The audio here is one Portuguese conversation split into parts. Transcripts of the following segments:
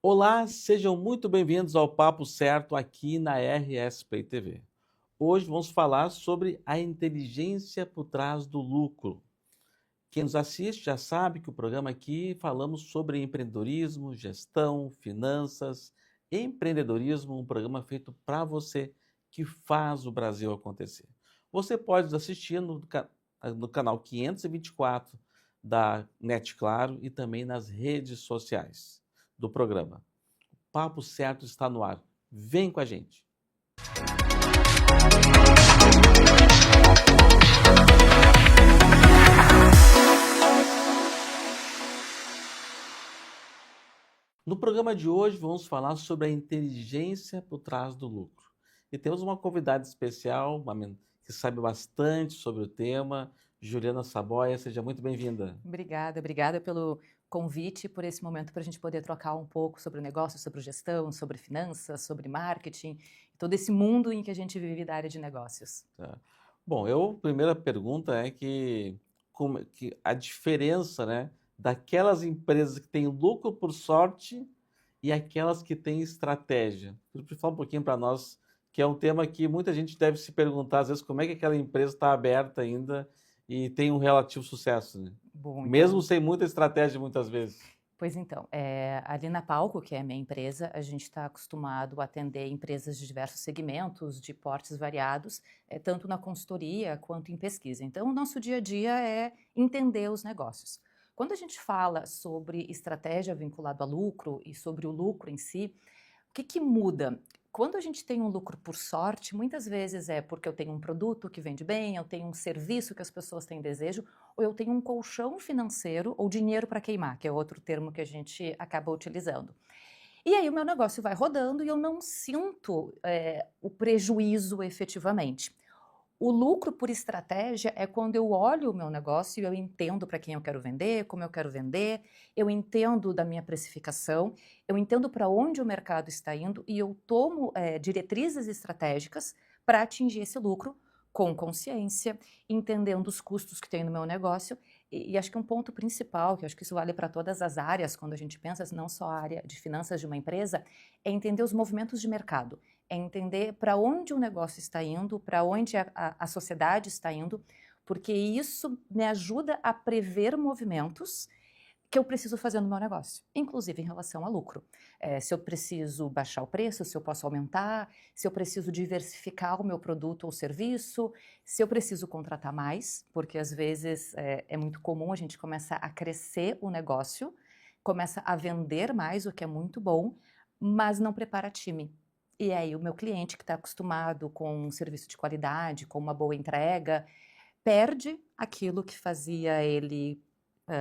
Olá, sejam muito bem-vindos ao Papo Certo aqui na RS Play TV. Hoje vamos falar sobre a inteligência por trás do lucro. Quem nos assiste já sabe que o programa aqui falamos sobre empreendedorismo, gestão, finanças, empreendedorismo, um programa feito para você que faz o Brasil acontecer. Você pode nos assistir no canal 524 da NET Claro e também nas redes sociais do programa. Papo Certo está no ar. Vem com a gente. No programa de hoje vamos falar sobre a inteligência por trás do lucro. E temos uma convidada especial, que sabe bastante sobre o tema, Juliana Saboia. Seja muito bem-vinda. Obrigada pelo convite, por esse momento para a gente poder trocar um pouco sobre negócio, sobre gestão, sobre finanças, sobre marketing, todo esse mundo em que a gente vive da área de negócios. Tá. Bom, primeira pergunta é que a diferença, né, daquelas empresas que têm lucro por sorte e aquelas que têm estratégia. Fala um pouquinho para nós, que é um tema que muita gente deve se perguntar, às vezes, como é que aquela empresa está aberta ainda e tem um relativo sucesso, né? Bom, Mesmo então, sem muita estratégia, muitas vezes. pois então, ali na Palco, que é a minha empresa, a gente está acostumado a atender empresas de diversos segmentos, de portes variados, tanto na consultoria quanto em pesquisa. Então, o nosso dia a dia é entender os negócios. Quando a gente fala sobre estratégia vinculada a lucro e sobre o lucro em si, o que muda? Quando a gente tem um lucro por sorte, muitas vezes é porque eu tenho um produto que vende bem, eu tenho um serviço que as pessoas têm desejo, ou eu tenho um colchão financeiro ou dinheiro para queimar, que é outro termo que a gente acaba utilizando. E aí o meu negócio vai rodando e eu não sinto o prejuízo efetivamente. O lucro por estratégia é quando eu olho o meu negócio e eu entendo para quem eu quero vender, como eu quero vender, eu entendo da minha precificação, eu entendo para onde o mercado está indo e eu tomo diretrizes estratégicas para atingir esse lucro com consciência, entendendo os custos que tem no meu negócio. E acho que um ponto principal, que acho que isso vale para todas as áreas, quando a gente pensa, não só a área de finanças de uma empresa, é entender os movimentos de mercado, é entender para onde o negócio está indo, para onde a sociedade está indo, porque isso me ajuda a prever movimentos que eu preciso fazer no meu negócio, inclusive em relação a lucro. Se eu preciso baixar o preço, se eu posso aumentar, se eu preciso diversificar o meu produto ou serviço, se eu preciso contratar mais, porque às vezes é muito comum a gente começa a crescer o negócio, começa a vender mais, o que é muito bom, mas não prepara time. E aí o meu cliente que está acostumado com um serviço de qualidade, com uma boa entrega, perde aquilo que fazia ele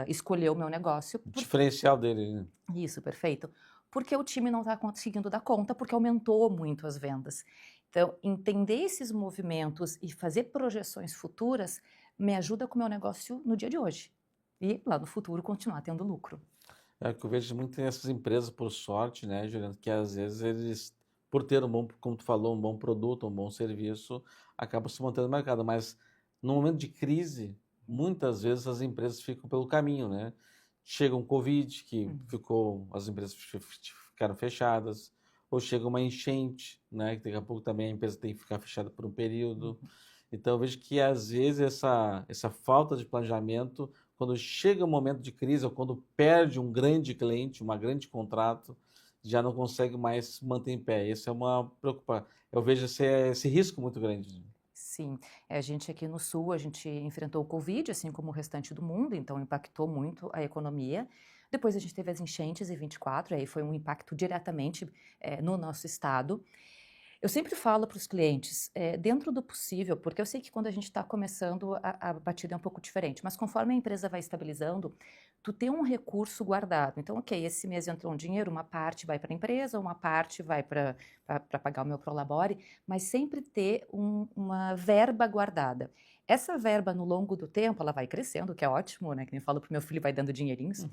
escolher o meu negócio. O diferencial dele, né? Isso, perfeito. Porque o time não está conseguindo dar conta, porque aumentou muito as vendas. Então, entender esses movimentos e fazer projeções futuras me ajuda com o meu negócio no dia de hoje. E lá no futuro continuar tendo lucro. É que eu vejo muito nessas empresas, por sorte, né, Juliana, que às vezes eles, por ter um bom, como tu falou, um bom produto, um bom serviço, acabam se mantendo no mercado. Mas no momento de crise, muitas vezes as empresas ficam pelo caminho, né? Chega um Covid, as empresas ficaram fechadas, ou chega uma enchente, né, que daqui a pouco também a empresa tem que ficar fechada por um período. Então eu vejo que às vezes essa falta de planejamento, quando chega um momento de crise ou quando perde um grande cliente, um grande contrato, já não consegue mais se manter em pé. Isso é uma preocupação. Eu vejo esse risco muito grande. Sim, a gente aqui no Sul, a gente enfrentou o Covid, assim como o restante do mundo, então impactou muito a economia. Depois a gente teve as enchentes em 24, aí foi um impacto diretamente no nosso estado. Eu sempre falo para os clientes, dentro do possível, porque eu sei que quando a gente está começando, a batida é um pouco diferente, mas conforme a empresa vai estabilizando, tu tem um recurso guardado. Então, ok, esse mês entrou um dinheiro, uma parte vai para a empresa, uma parte vai para pagar o meu Prolabore, mas sempre ter uma verba guardada. Essa verba, no longo do tempo, ela vai crescendo, que é ótimo, né? Que nem eu falo para o meu filho, vai dando dinheirinhos.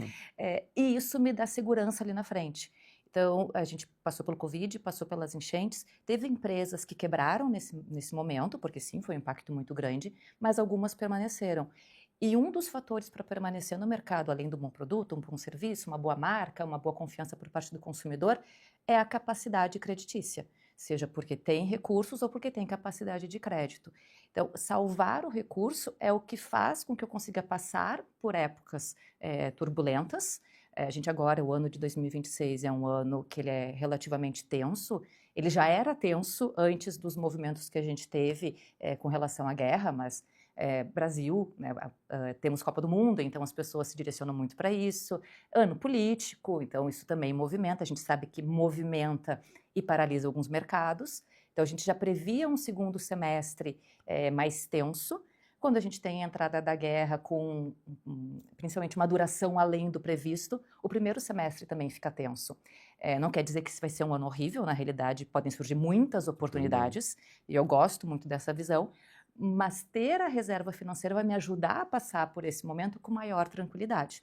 E isso me dá segurança ali na frente. Então, a gente passou pelo Covid, passou pelas enchentes, teve empresas que quebraram nesse momento, porque sim, foi um impacto muito grande, mas algumas permaneceram. E um dos fatores para permanecer no mercado, além do bom produto, um bom serviço, uma boa marca, uma boa confiança por parte do consumidor, é a capacidade creditícia, seja porque tem recursos ou porque tem capacidade de crédito. Então, salvar o recurso é o que faz com que eu consiga passar por épocas turbulentas. A gente agora, o ano de 2026 é um ano que ele é relativamente tenso. Ele já era tenso antes dos movimentos que a gente teve com relação à guerra, mas Brasil, né, temos Copa do Mundo, então as pessoas se direcionam muito para isso. Ano político, então isso também movimenta. A gente sabe que movimenta e paralisa alguns mercados. Então a gente já previa um segundo semestre mais tenso. Quando a gente tem a entrada da guerra com principalmente uma duração além do previsto, o primeiro semestre também fica tenso. Não quer dizer que isso vai ser um ano horrível, na realidade podem surgir muitas oportunidades, e eu gosto muito dessa visão, mas ter a reserva financeira vai me ajudar a passar por esse momento com maior tranquilidade.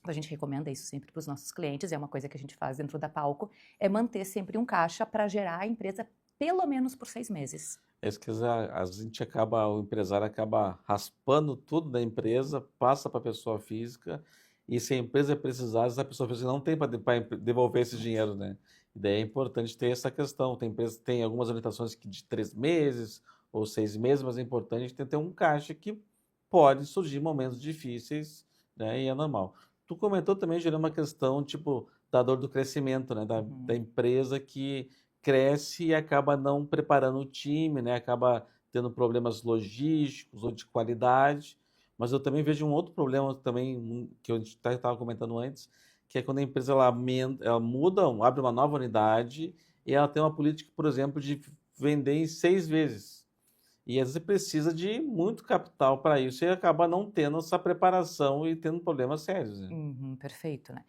A gente recomenda isso sempre para os nossos clientes, é uma coisa que a gente faz dentro da Palco, é manter sempre um caixa para gerar a empresa pelo menos por 6 meses. É isso que a gente acaba, o empresário acaba raspando tudo da empresa, passa para a pessoa física, e se a empresa precisar, a pessoa física não tem para devolver esse dinheiro, né? E daí é importante ter essa questão. Tem empresa que tem algumas limitações que de 3 meses ou 6 meses, mas é importante ter um caixa que pode surgir momentos difíceis, né? E é normal. Tu comentou também, gerando uma questão, tipo, da dor do crescimento, né? Da empresa que cresce e acaba não preparando o time, né? Acaba tendo problemas logísticos ou de qualidade. Mas eu também vejo um outro problema também que a gente estava comentando antes, que é quando a empresa ela muda, abre uma nova unidade e ela tem uma política, por exemplo, de vender em 6 vezes. E às vezes precisa de muito capital para isso e acaba não tendo essa preparação e tendo problemas sérios, né? Perfeito, né?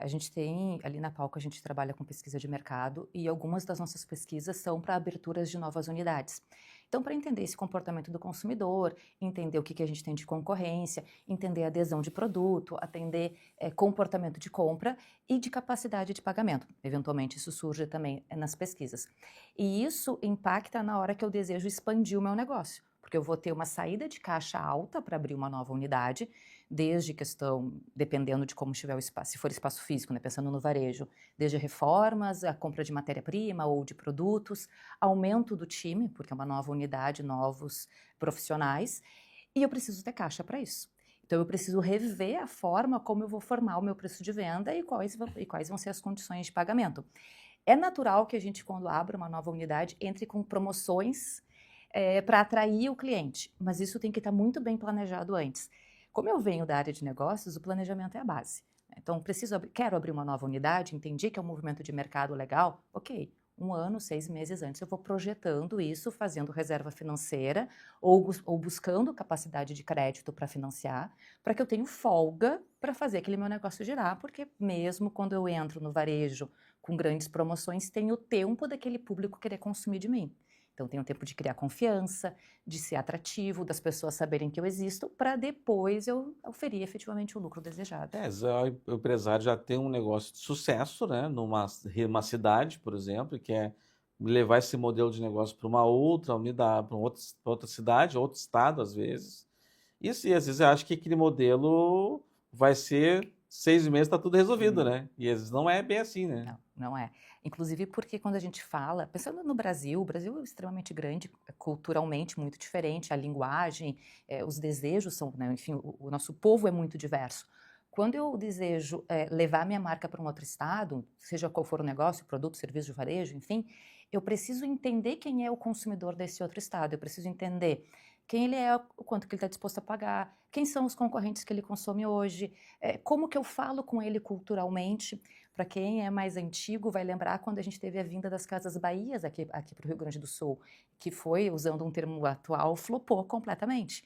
A gente tem, ali na Palco, a gente trabalha com pesquisa de mercado e algumas das nossas pesquisas são para aberturas de novas unidades. Então, para entender esse comportamento do consumidor, entender o que a gente tem de concorrência, entender adesão de produto, atender comportamento de compra e de capacidade de pagamento. Eventualmente, isso surge também nas pesquisas. E isso impacta na hora que eu desejo expandir o meu negócio, porque eu vou ter uma saída de caixa alta para abrir uma nova unidade, desde questão, dependendo de como estiver o espaço, se for espaço físico, né, pensando no varejo, desde reformas, a compra de matéria-prima ou de produtos, aumento do time, porque é uma nova unidade, novos profissionais, e eu preciso ter caixa para isso. Então, eu preciso rever a forma como eu vou formar o meu preço de venda e quais vão ser as condições de pagamento. É natural que a gente, quando abre uma nova unidade, entre com promoções para atrair o cliente, mas isso tem que estar muito bem planejado antes. Como eu venho da área de negócios, o planejamento é a base. Então, quero abrir uma nova unidade, entendi que é um movimento de mercado legal, ok. 1 ano, 6 meses antes, eu vou projetando isso, fazendo reserva financeira ou buscando capacidade de crédito para financiar, para que eu tenha folga para fazer aquele meu negócio girar, porque mesmo quando eu entro no varejo com grandes promoções, tenho tempo daquele público querer consumir de mim. Então, tenho tempo de criar confiança, de ser atrativo, das pessoas saberem que eu existo, para depois eu oferir efetivamente o lucro desejado. O empresário já tem um negócio de sucesso, né? Uma cidade, por exemplo, e quer levar esse modelo de negócio para uma outra unidade, para outra cidade, outro estado, às vezes. Isso, e às vezes eu acho que aquele modelo vai ser 6 meses, está tudo resolvido, né? E às vezes não é bem assim, né? Não é. Inclusive porque quando a gente fala, pensando no Brasil, o Brasil é extremamente grande, culturalmente muito diferente, a linguagem, os desejos são, né, enfim, o nosso povo é muito diverso. Quando eu desejo levar minha marca para um outro estado, seja qual for o negócio, produto, serviço de varejo, enfim, eu preciso entender quem é o consumidor desse outro estado, eu preciso entender quem ele é, o quanto que ele está disposto a pagar, quem são os concorrentes que ele consome hoje, como que eu falo com ele culturalmente. Para quem é mais antigo, vai lembrar quando a gente teve a vinda das Casas Bahias aqui para o Rio Grande do Sul, que foi, usando um termo atual, flopou completamente,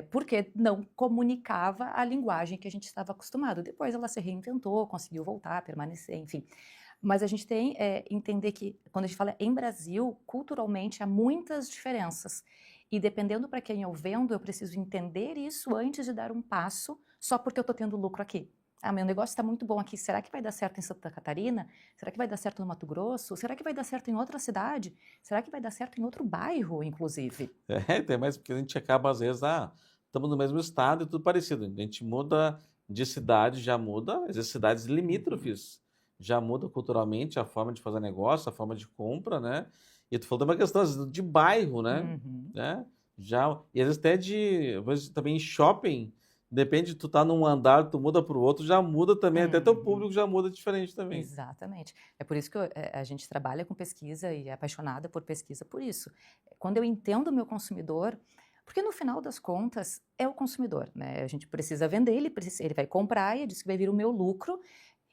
porque não comunicava a linguagem que a gente estava acostumado. Depois ela se reinventou, conseguiu voltar, permanecer, enfim. Mas a gente tem entender que, quando a gente fala em Brasil, culturalmente há muitas diferenças. E dependendo para quem eu vendo, eu preciso entender isso antes de dar um passo, só porque eu estou tendo lucro aqui. Ah, meu negócio está muito bom aqui, será que vai dar certo em Santa Catarina? Será que vai dar certo no Mato Grosso? Será que vai dar certo em outra cidade? Será que vai dar certo em outro bairro, inclusive? Tem mais porque a gente acaba, às vezes, estamos no mesmo estado e tudo parecido. A gente muda de cidade, já muda, às vezes cidades limítrofes, já muda culturalmente a forma de fazer negócio, a forma de compra, né? E tu falou de uma questão às vezes, de bairro, né? Uhum. Né? Já, e às vezes até às vezes, também em shopping, depende, tu tá num andar, tu muda para o outro, já muda também, até teu Uhum. público já muda diferente também. Exatamente. É por isso que a gente trabalha com pesquisa e é apaixonada por pesquisa por isso. Quando eu entendo o meu consumidor, porque no final das contas é o consumidor, né? A gente precisa vender, ele vai comprar e diz que vai vir o meu lucro.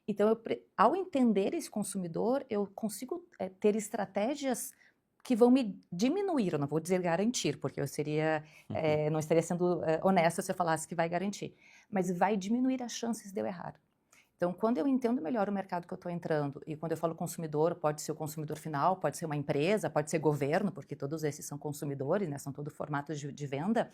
Então, ao entender esse consumidor, eu consigo ter estratégias que vão me diminuir, eu não vou dizer garantir, porque eu seria, não estaria sendo honesta se eu falasse que vai garantir, mas vai diminuir as chances de eu errar. Então, quando eu entendo melhor o mercado que eu estou entrando, e quando eu falo consumidor, pode ser o consumidor final, pode ser uma empresa, pode ser governo, porque todos esses são consumidores, né, são todos formatos de venda,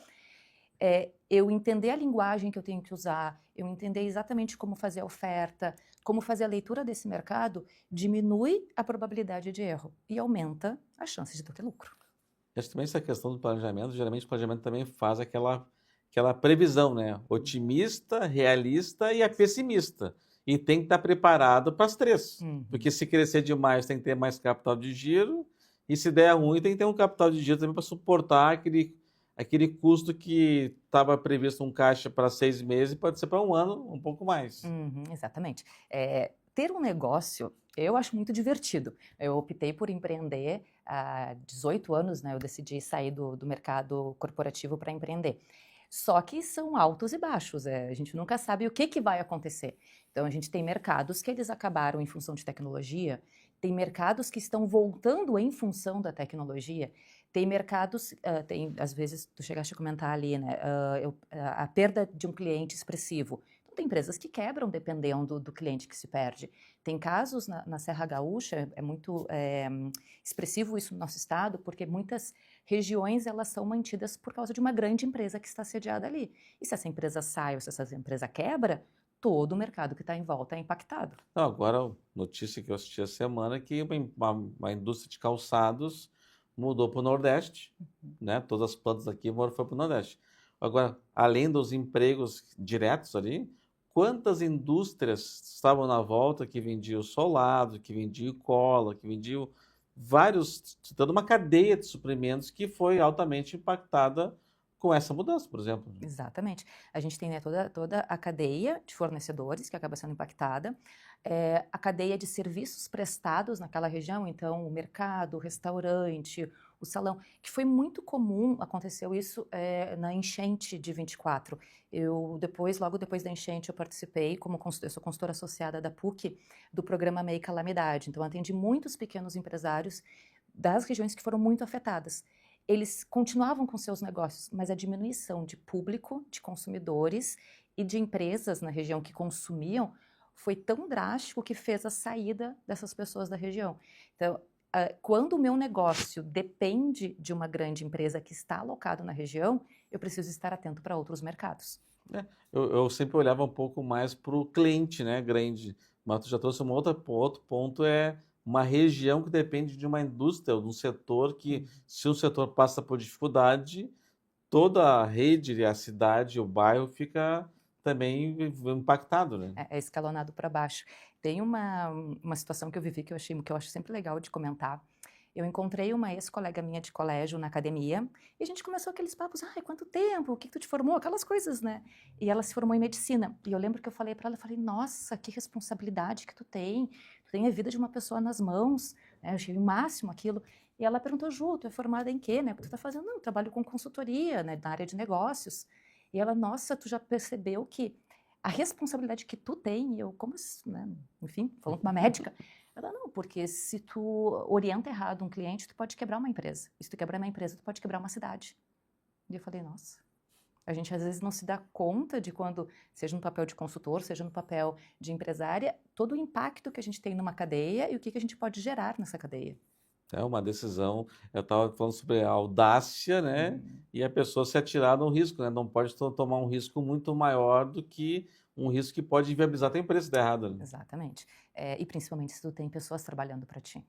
eu entender a linguagem que eu tenho que usar, eu entender exatamente como fazer a oferta, como fazer a leitura desse mercado, diminui a probabilidade de erro e aumenta as chances de ter lucro. Acho também essa questão do planejamento, geralmente o planejamento também faz aquela previsão, né? Otimista, realista e a pessimista. E tem que estar preparado para as três. Uhum. Porque se crescer demais, tem que ter mais capital de giro. E se der ruim, tem que ter um capital de giro também para suportar aquele custo que estava previsto um caixa para 6 meses, pode ser para um ano, um pouco mais. Uhum, exatamente. Ter um negócio, eu acho muito divertido. Eu optei por empreender há 18 anos, né? Eu decidi sair do mercado corporativo para empreender. Só que são altos e baixos, a gente nunca sabe o que vai acontecer. Então, a gente tem mercados que eles acabaram em função de tecnologia, tem mercados que estão voltando em função da tecnologia, tem mercados, às vezes, tu chegaste a comentar ali, né, a perda de um cliente expressivo. Então, tem empresas que quebram dependendo do cliente que se perde. Tem casos na Serra Gaúcha, é muito expressivo isso no nosso estado, porque muitas regiões elas são mantidas por causa de uma grande empresa que está sediada ali. E se essa empresa sai ou se essa empresa quebra, todo o mercado que está em volta é impactado. Não, agora, notícia que eu assisti a semana é que uma indústria de calçados mudou para o Nordeste, né? Todas as plantas aqui foram para o Nordeste. Agora, além dos empregos diretos ali, quantas indústrias estavam na volta que vendiam solado, que vendiam cola, que vendiam toda uma cadeia de suprimentos que foi altamente impactada com essa mudança, por exemplo. Exatamente. A gente tem, né, toda a cadeia de fornecedores que acaba sendo impactada, a cadeia de serviços prestados naquela região, então o mercado, o restaurante, o salão, que foi muito comum, aconteceu isso na enchente de 24. Logo depois da enchente, eu participei, eu sou consultora associada da PUC, do programa MEI Calamidade, então atendi muitos pequenos empresários das regiões que foram muito afetadas. Eles continuavam com seus negócios, mas a diminuição de público, de consumidores e de empresas na região que consumiam foi tão drástico que fez a saída dessas pessoas da região. Então, quando o meu negócio depende de uma grande empresa que está alocado na região, eu preciso estar atento para outros mercados. Eu sempre olhava um pouco mais para o cliente, né, grande. Mas tu já trouxe outro ponto, é uma região que depende de uma indústria, ou de um setor que, se o setor passa por dificuldade, toda a rede, a cidade, o bairro fica também impactado, né? É escalonado para baixo. Tem uma situação que eu vivi que eu acho sempre legal de comentar. Eu encontrei uma ex-colega minha de colégio na academia e a gente começou aqueles papos, ai, quanto tempo, o que tu te formou, aquelas coisas, né? E ela se formou em medicina. E eu lembro que eu falei para ela, eu falei, nossa, que responsabilidade que tu tem a vida de uma pessoa nas mãos, né? Eu achei o máximo aquilo. E ela perguntou, Ju, tu é formada em quê, né? O que tu tá fazendo? Não, eu trabalho com consultoria, né, na área de negócios. E ela, nossa, tu já percebeu que a responsabilidade que tu tem, e eu, como, né, enfim, falando com uma médica, ela, não, porque se tu orienta errado um cliente, tu pode quebrar uma empresa. E se tu quebrar uma empresa, tu pode quebrar uma cidade. E eu falei, nossa, a gente às vezes não se dá conta de quando, seja no papel de consultor, seja no papel de empresária, todo o impacto que a gente tem numa cadeia e o que a gente pode gerar nessa cadeia. É uma decisão, eu estava falando sobre a audácia, né? E a pessoa se atirar num risco, né? Não pode tomar um risco muito maior do que um risco que pode inviabilizar a tua empresa se der errado, né? Exatamente. E principalmente se tu tem pessoas trabalhando para ti.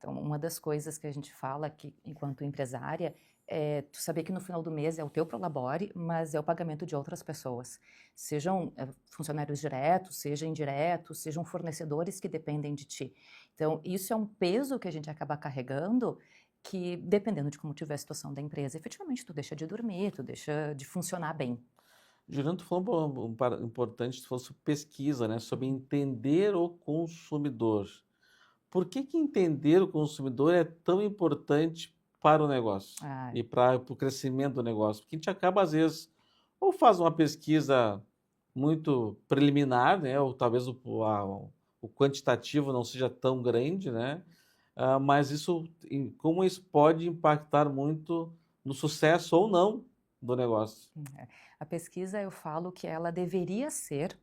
Então, uma das coisas que a gente fala que, enquanto empresária, é tu saber que no final do mês é o teu prolabore, mas é o pagamento de outras pessoas. Sejam funcionários diretos, sejam indiretos, sejam fornecedores que dependem de ti. Então, isso é um peso que a gente acaba carregando que, dependendo de como tiver a situação da empresa, efetivamente tu deixa de dormir, tu deixa de funcionar bem. Juliano, tu falou importante, tu falou sobre pesquisa, né? Sobre entender o consumidor. Por que que entender o consumidor é tão importante para o negócio Ah, e para o crescimento do negócio? Porque a gente acaba, às vezes, ou faz uma pesquisa muito preliminar, né? Ou talvez o quantitativo não seja tão grande, né? Mas como isso pode impactar muito no sucesso ou não do negócio? é. A pesquisa, eu falo que ela deveria ser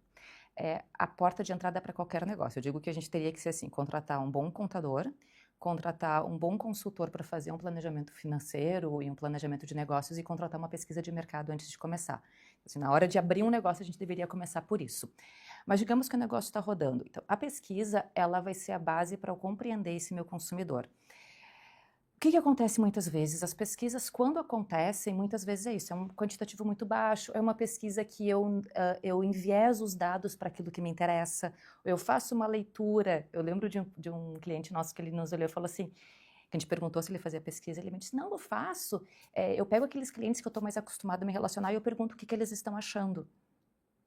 a porta de entrada para qualquer negócio. Eu digo que a gente teria que ser assim, contratar um bom contador, contratar um bom consultor para fazer um planejamento financeiro e um planejamento de negócios e contratar uma pesquisa de mercado antes de começar. Assim, na hora de abrir um negócio, a gente deveria começar por isso. Mas digamos que o negócio está rodando. Então, a pesquisa, ela vai ser a base para eu compreender esse meu consumidor. O que acontece muitas vezes? As pesquisas, quando acontecem, muitas vezes é isso, é um quantitativo muito baixo, é uma pesquisa que eu envieso os dados para aquilo que me interessa, eu faço uma leitura. Eu lembro de um cliente nosso que ele nos olhou e falou assim, que a gente perguntou se ele fazia pesquisa, ele me disse, não, eu faço, eu pego aqueles clientes que eu estou mais acostumado a me relacionar e eu pergunto o que eles estão achando.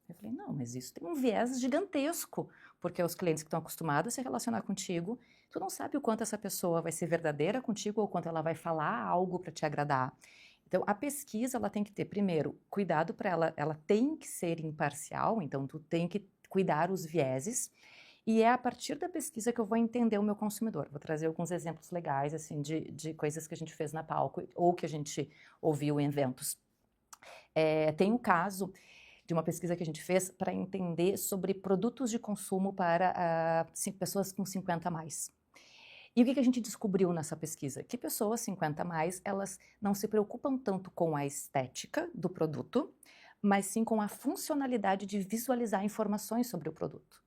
Eu falei, não, mas isso tem um viés gigantesco, porque os clientes que estão acostumados a se relacionar contigo, tu não sabe o quanto essa pessoa vai ser verdadeira contigo ou quanto ela vai falar algo para te agradar. Então, a pesquisa, ela tem que ter, primeiro, cuidado para ela tem que ser imparcial, então tu tem que cuidar os vieses, e é a partir da pesquisa que eu vou entender o meu consumidor. Vou trazer alguns exemplos legais, assim, de coisas que a gente fez na Palco, ou que a gente ouviu em eventos. Tem um caso de uma pesquisa que a gente fez para entender sobre produtos de consumo para pessoas com 50 a mais. E o que a gente descobriu nessa pesquisa? Que pessoas 50 a mais, elas não se preocupam tanto com a estética do produto, mas sim com a funcionalidade de visualizar informações sobre o produto.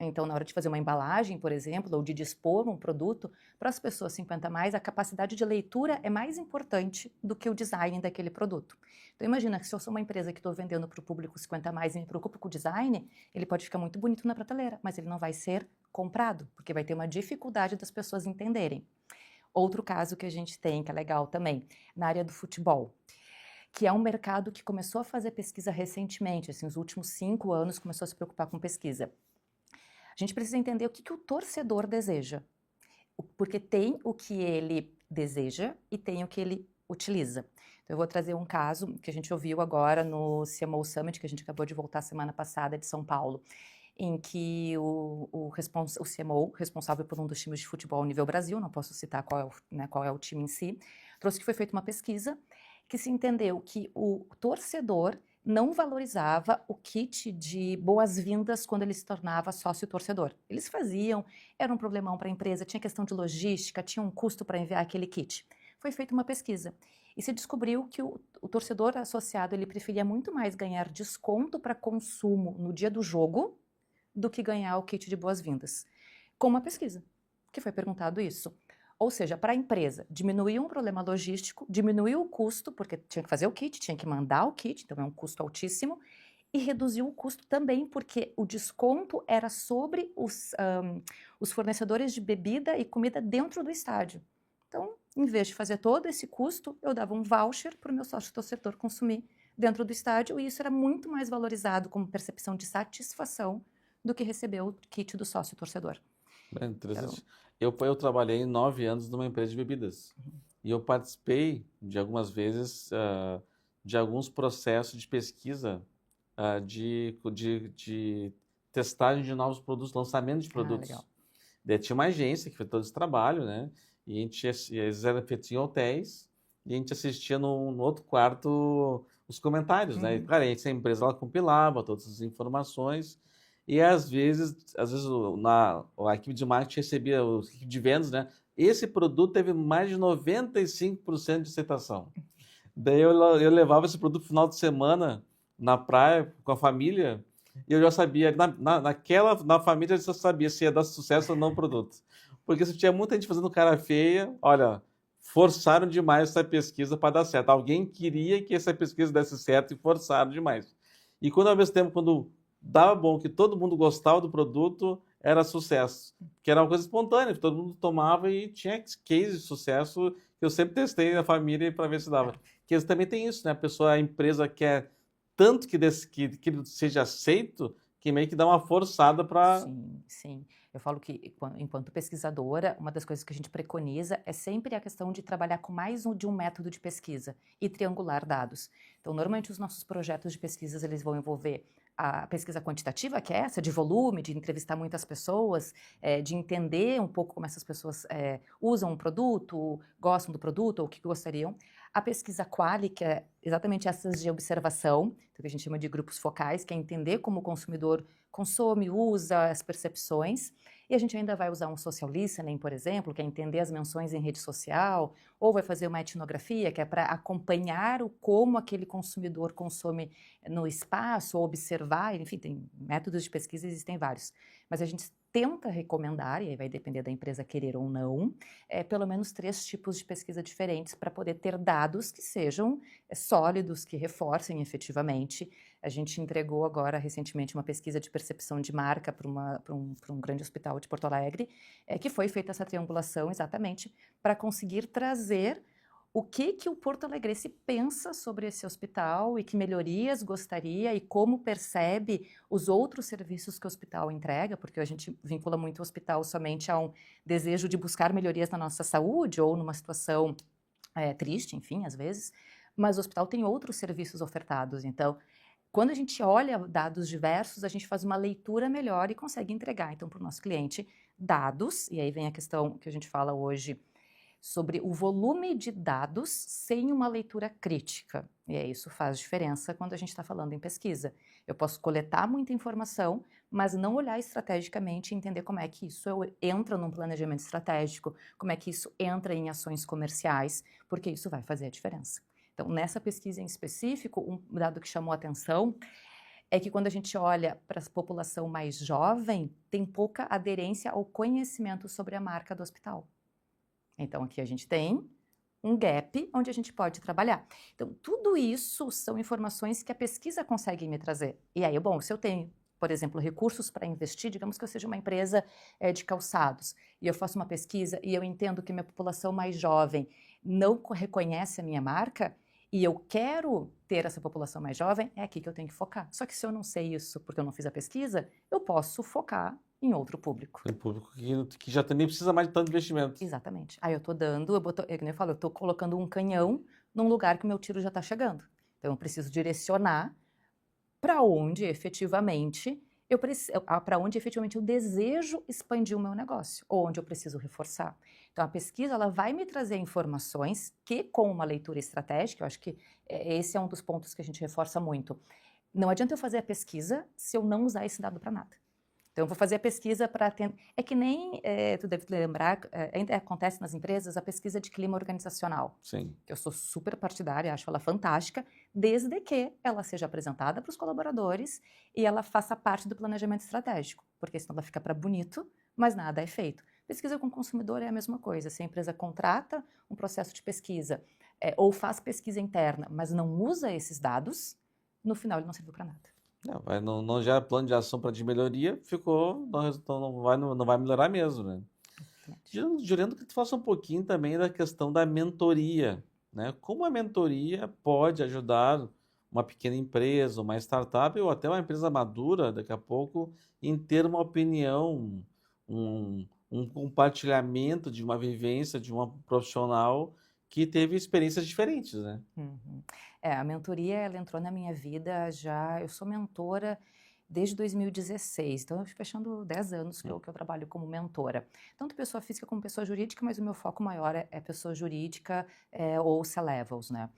Então, na hora de fazer uma embalagem, por exemplo, ou de dispor um produto, para as pessoas 50 a mais, a capacidade de leitura é mais importante do que o design daquele produto. Então, imagina que se eu sou uma empresa que estou vendendo para o público 50 a mais e me preocupo com o design, ele pode ficar muito bonito na prateleira, mas ele não vai ser comprado, porque vai ter uma dificuldade das pessoas entenderem. Outro caso que a gente tem, que é legal também, na área do futebol, que é um mercado que começou a fazer pesquisa recentemente, assim, nos últimos 5 anos começou a se preocupar com pesquisa. A gente precisa entender o que o torcedor deseja, porque tem o que ele deseja e tem o que ele utiliza. Então, eu vou trazer um caso que a gente ouviu agora no CMO Summit, que a gente acabou de voltar semana passada de São Paulo, em que o CMO, responsável por um dos times de futebol nível Brasil, não posso citar qual é o time em si, trouxe que foi feita uma pesquisa que se entendeu que o torcedor não valorizava o kit de boas-vindas quando ele se tornava sócio-torcedor. Eles faziam, era um problemão para a empresa, tinha questão de logística, tinha um custo para enviar aquele kit. Foi feita uma pesquisa e se descobriu que o torcedor associado ele preferia muito mais ganhar desconto para consumo no dia do jogo do que ganhar o kit de boas-vindas. Com uma pesquisa, que foi perguntado isso. Ou seja, para a empresa, diminuiu um problema logístico, diminuiu o custo, porque tinha que fazer o kit, tinha que mandar o kit, então é um custo altíssimo, e reduziu o custo também, porque o desconto era sobre os fornecedores de bebida e comida dentro do estádio. Então, em vez de fazer todo esse custo, eu dava um voucher para o meu sócio-torcedor consumir dentro do estádio, e isso era muito mais valorizado como percepção de satisfação do que receber o kit do sócio-torcedor. É interessante. Eu trabalhei 9 anos numa empresa de bebidas e eu participei de algumas vezes de alguns processos de pesquisa de testagem de novos produtos, lançamento de produtos. Legal. Daí tinha uma agência que fez todo esse trabalho, né? E eles eram feitos em hotéis e a gente assistia no outro quarto os comentários, né? E, cara, a empresa ela compilava todas as informações. E às vezes a equipe de marketing recebia, a equipe de vendas, né? Esse produto teve mais de 95% de aceitação. Daí eu levava esse produto no final de semana na praia com a família e eu já sabia, na família eu já sabia se ia dar sucesso ou não o produto. Porque se tinha muita gente fazendo cara feia, olha, forçaram demais essa pesquisa para dar certo. Alguém queria que essa pesquisa desse certo e forçaram demais. E quando, ao mesmo tempo, quando dava bom, que todo mundo gostava do produto, era sucesso. Que era uma coisa espontânea, todo mundo tomava e tinha case de sucesso que eu sempre testei na família para ver se dava. Que também tem isso, né? A pessoa, a empresa quer tanto que ele seja aceito, que meio que dá uma forçada para... Sim, sim. Eu falo que, enquanto pesquisadora, uma das coisas que a gente preconiza é sempre a questão de trabalhar com mais de um método de pesquisa e triangular dados. Então, normalmente, os nossos projetos de pesquisas, eles vão envolver a pesquisa quantitativa, que é essa, de volume, de entrevistar muitas pessoas, de entender um pouco como essas pessoas usam o produto, gostam do produto ou o que gostariam. A pesquisa quali, que é exatamente essas de observação, que a gente chama de grupos focais, que é entender como o consumidor consome, usa, as percepções. E a gente ainda vai usar um social listening, por exemplo, que é entender as menções em rede social, ou vai fazer uma etnografia, que é para acompanhar como aquele consumidor consome no espaço, ou observar, enfim, tem métodos de pesquisa, existem vários. Mas a gente tenta recomendar, e aí vai depender da empresa querer ou não, pelo menos 3 tipos de pesquisa diferentes para poder ter dados que sejam sólidos, que reforcem efetivamente. A gente entregou agora, recentemente, uma pesquisa de percepção de marca para um grande hospital de Porto Alegre, que foi feita essa triangulação exatamente para conseguir trazer o que o Porto Alegrense pensa sobre esse hospital e que melhorias gostaria e como percebe os outros serviços que o hospital entrega, porque a gente vincula muito o hospital somente a um desejo de buscar melhorias na nossa saúde ou numa situação triste, enfim, às vezes, mas o hospital tem outros serviços ofertados. Então, quando a gente olha dados diversos, a gente faz uma leitura melhor e consegue entregar, então, para o nosso cliente dados, e aí vem a questão que a gente fala hoje sobre o volume de dados sem uma leitura crítica. E isso faz diferença quando a gente está falando em pesquisa. Eu posso coletar muita informação, mas não olhar estrategicamente e entender como é que isso entra num planejamento estratégico, como é que isso entra em ações comerciais, porque isso vai fazer a diferença. Então, nessa pesquisa em específico, um dado que chamou a atenção é que quando a gente olha para a população mais jovem, tem pouca aderência ao conhecimento sobre a marca do hospital. Então, aqui a gente tem um gap onde a gente pode trabalhar. Então, tudo isso são informações que a pesquisa consegue me trazer. E aí, bom, se eu tenho, por exemplo, recursos para investir, digamos que eu seja uma empresa de calçados, e eu faço uma pesquisa e eu entendo que minha população mais jovem não reconhece a minha marca, e eu quero ter essa população mais jovem, é aqui que eu tenho que focar. Só que se eu não sei isso porque eu não fiz a pesquisa, eu posso focar em outro público. Tem público que já nem precisa mais de tanto investimento. Exatamente. Aí eu tô dando, como eu falo, eu tô colocando um canhão num lugar que o meu tiro já está chegando. Então eu preciso direcionar para onde efetivamente eu desejo expandir o meu negócio, ou onde eu preciso reforçar. Então a pesquisa ela vai me trazer informações que, com uma leitura estratégica, eu acho que esse é um dos pontos que a gente reforça muito. Não adianta eu fazer a pesquisa se eu não usar esse dado para nada. Então, eu vou fazer a pesquisa para atender. É que nem, tu deve lembrar, ainda acontece nas empresas a pesquisa de clima organizacional. Sim. Que eu sou super partidária, acho ela fantástica, desde que ela seja apresentada para os colaboradores e ela faça parte do planejamento estratégico, porque senão ela fica para bonito, mas nada é feito. Pesquisa com o consumidor é a mesma coisa. Se a empresa contrata um processo de pesquisa ou faz pesquisa interna, mas não usa esses dados, no final ele não serviu para nada. Não gera plano de ação para de melhoria, não vai melhorar mesmo, né? Juliano, que tu faça um pouquinho também da questão da mentoria, né? Como a mentoria pode ajudar uma pequena empresa, uma startup ou até uma empresa madura, daqui a pouco, em ter uma opinião, um compartilhamento de uma vivência de uma profissional que teve experiências diferentes, né? Uhum. A mentoria, ela entrou na minha vida eu sou mentora desde 2016, então eu estou fechando 10 anos que eu trabalho como mentora. Tanto pessoa física como pessoa jurídica, mas o meu foco maior é pessoa jurídica ou C-levels, né?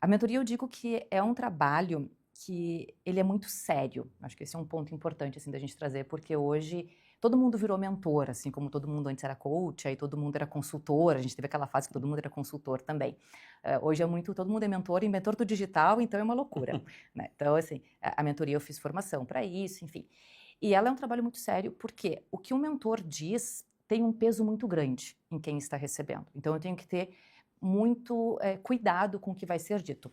A mentoria eu digo que é um trabalho que ele é muito sério. Acho que esse é um ponto importante assim da gente trazer, porque hoje todo mundo virou mentor, assim como todo mundo antes era coach, aí todo mundo era consultor, a gente teve aquela fase que todo mundo era consultor também. Hoje todo mundo é mentor e mentor do digital, então é uma loucura, né? Então, assim, a mentoria eu fiz formação para isso, enfim. E ela é um trabalho muito sério, porque o que um mentor diz tem um peso muito grande em quem está recebendo. Então, eu tenho que ter muito cuidado com o que vai ser dito.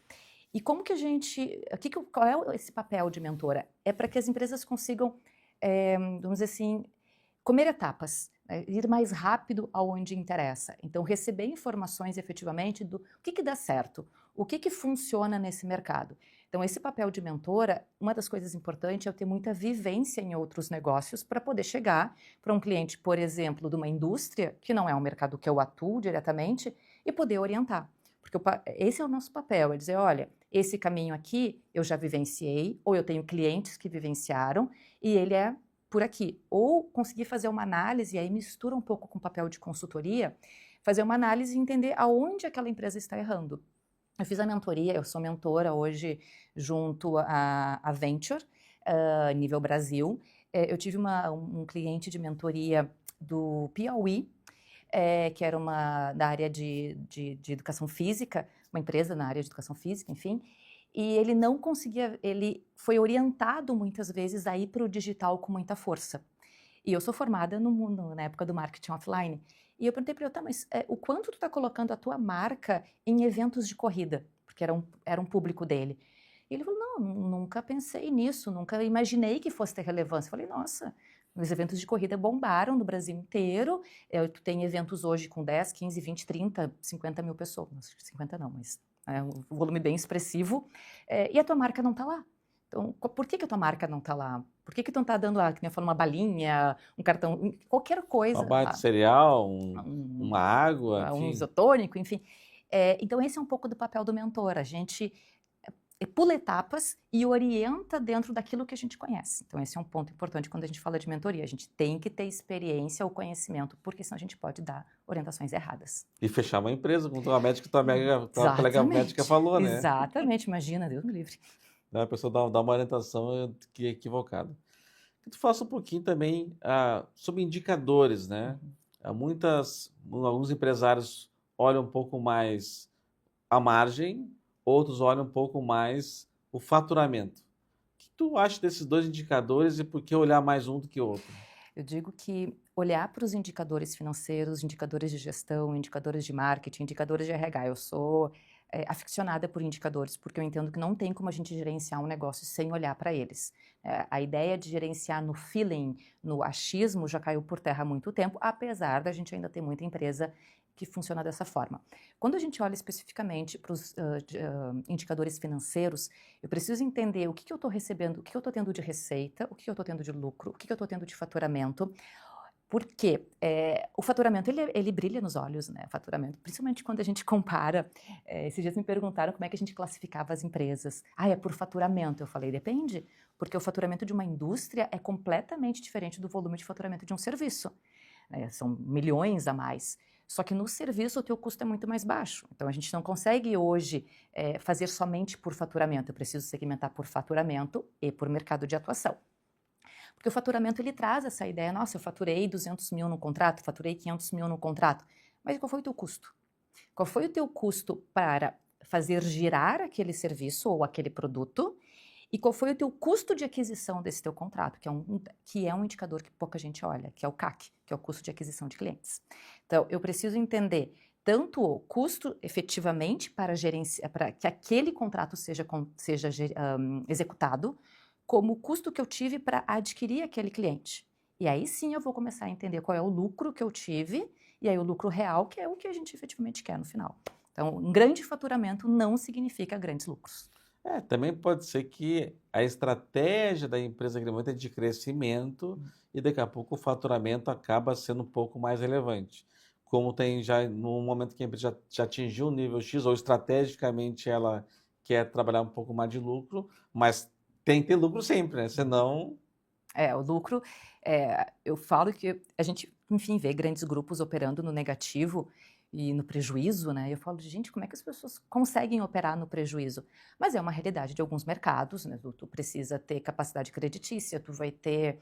E como que a gente... qual é esse papel de mentora? É para que as empresas consigam, vamos dizer assim, comer etapas, né? Ir mais rápido aonde interessa. Então, receber informações efetivamente do que dá certo, o que funciona nesse mercado. Então, esse papel de mentora, uma das coisas importantes é eu ter muita vivência em outros negócios para poder chegar para um cliente, por exemplo, de uma indústria, que não é um mercado que eu atuo diretamente, e poder orientar. Porque esse é o nosso papel, é dizer, olha, esse caminho aqui eu já vivenciei, ou eu tenho clientes que vivenciaram, e ele é por aqui. Ou conseguir fazer uma análise, e aí mistura um pouco com o papel de consultoria, fazer uma análise e entender aonde aquela empresa está errando. Eu fiz a mentoria, eu sou mentora hoje junto à Venture, nível Brasil. Eu tive um cliente de mentoria do Piauí, que era da área de educação física, uma empresa na área de educação física, enfim, e ele não conseguia, ele foi orientado muitas vezes a ir para o digital com muita força. E eu sou formada na época do marketing offline, e eu perguntei para ele, tá, mas o quanto tu está colocando a tua marca em eventos de corrida? Porque era um público dele. E ele falou, não, nunca pensei nisso, nunca imaginei que fosse ter relevância. Eu falei, nossa, os eventos de corrida bombaram no Brasil inteiro, tu tem eventos hoje com 10, 15, 20, 30, 50 mil pessoas, não, 50 não, mas é um volume bem expressivo, e a tua marca não está lá. Então, por que a tua marca não está lá? Por que tu não está dando, que nem eu falo, uma balinha, um cartão, qualquer coisa? Uma barra de cereal, Um, uma água, um enfim. isotônico, enfim. Então, esse é um pouco do papel do mentor. A gente pula etapas e orienta dentro daquilo que a gente conhece. Então, esse é um ponto importante quando a gente fala de mentoria. A gente tem que ter experiência ou conhecimento, porque senão a gente pode dar orientações erradas. E fechar uma empresa, como tua médica, tua colega Exatamente. médica falou, né? Exatamente, imagina, Deus me livre. A pessoa dá uma orientação que é equivocada. Que tu faça um pouquinho também sobre indicadores, né? Alguns empresários olham um pouco mais a margem, outros olham um pouco mais o faturamento. O que tu acha desses dois indicadores e por que olhar mais um do que o outro? Eu digo que olhar para os indicadores financeiros, indicadores de gestão, indicadores de marketing, indicadores de RH, eu sou aficionada por indicadores, porque eu entendo que não tem como a gente gerenciar um negócio sem olhar para eles. A ideia de gerenciar no feeling, no achismo, já caiu por terra há muito tempo, apesar da gente ainda ter muita empresa que funciona dessa forma. Quando a gente olha especificamente para os indicadores financeiros, eu preciso entender o que eu estou recebendo, o que eu estou tendo de receita, o que eu estou tendo de lucro, o que eu estou tendo de faturamento, porque o faturamento, ele brilha nos olhos, né? Faturamento, principalmente quando a gente compara. Esses dias me perguntaram como é que a gente classificava as empresas. É por faturamento. Eu falei, depende, porque o faturamento de uma indústria é completamente diferente do volume de faturamento de um serviço. São milhões a mais. Só que no serviço o teu custo é muito mais baixo. Então, a gente não consegue hoje fazer somente por faturamento. Eu preciso segmentar por faturamento e por mercado de atuação. Porque o faturamento, ele traz essa ideia, nossa, eu faturei 200 mil no contrato, faturei 500 mil no contrato. Mas qual foi o teu custo? Qual foi o teu custo para fazer girar aquele serviço ou aquele produto? E qual foi o teu custo de aquisição desse teu contrato, que é um indicador que pouca gente olha, que é o CAC, que é o custo de aquisição de clientes. Então, eu preciso entender tanto o custo efetivamente para que aquele contrato seja executado, como o custo que eu tive para adquirir aquele cliente. E aí sim eu vou começar a entender qual é o lucro que eu tive, e aí o lucro real, que é o que a gente efetivamente quer no final. Então, um grande faturamento não significa grandes lucros. Também pode ser que a estratégia da empresa é de crescimento e daqui a pouco o faturamento acaba sendo um pouco mais relevante. Como tem já no momento que a empresa já atingiu o nível X ou estrategicamente ela quer trabalhar um pouco mais de lucro, mas tem que ter lucro sempre, né? Senão... O lucro, eu falo que a gente, enfim, vê grandes grupos operando no negativo e no prejuízo, né? Eu falo, gente, como é que as pessoas conseguem operar no prejuízo? Mas é uma realidade de alguns mercados, né? Tu precisa ter capacidade creditícia, tu vai ter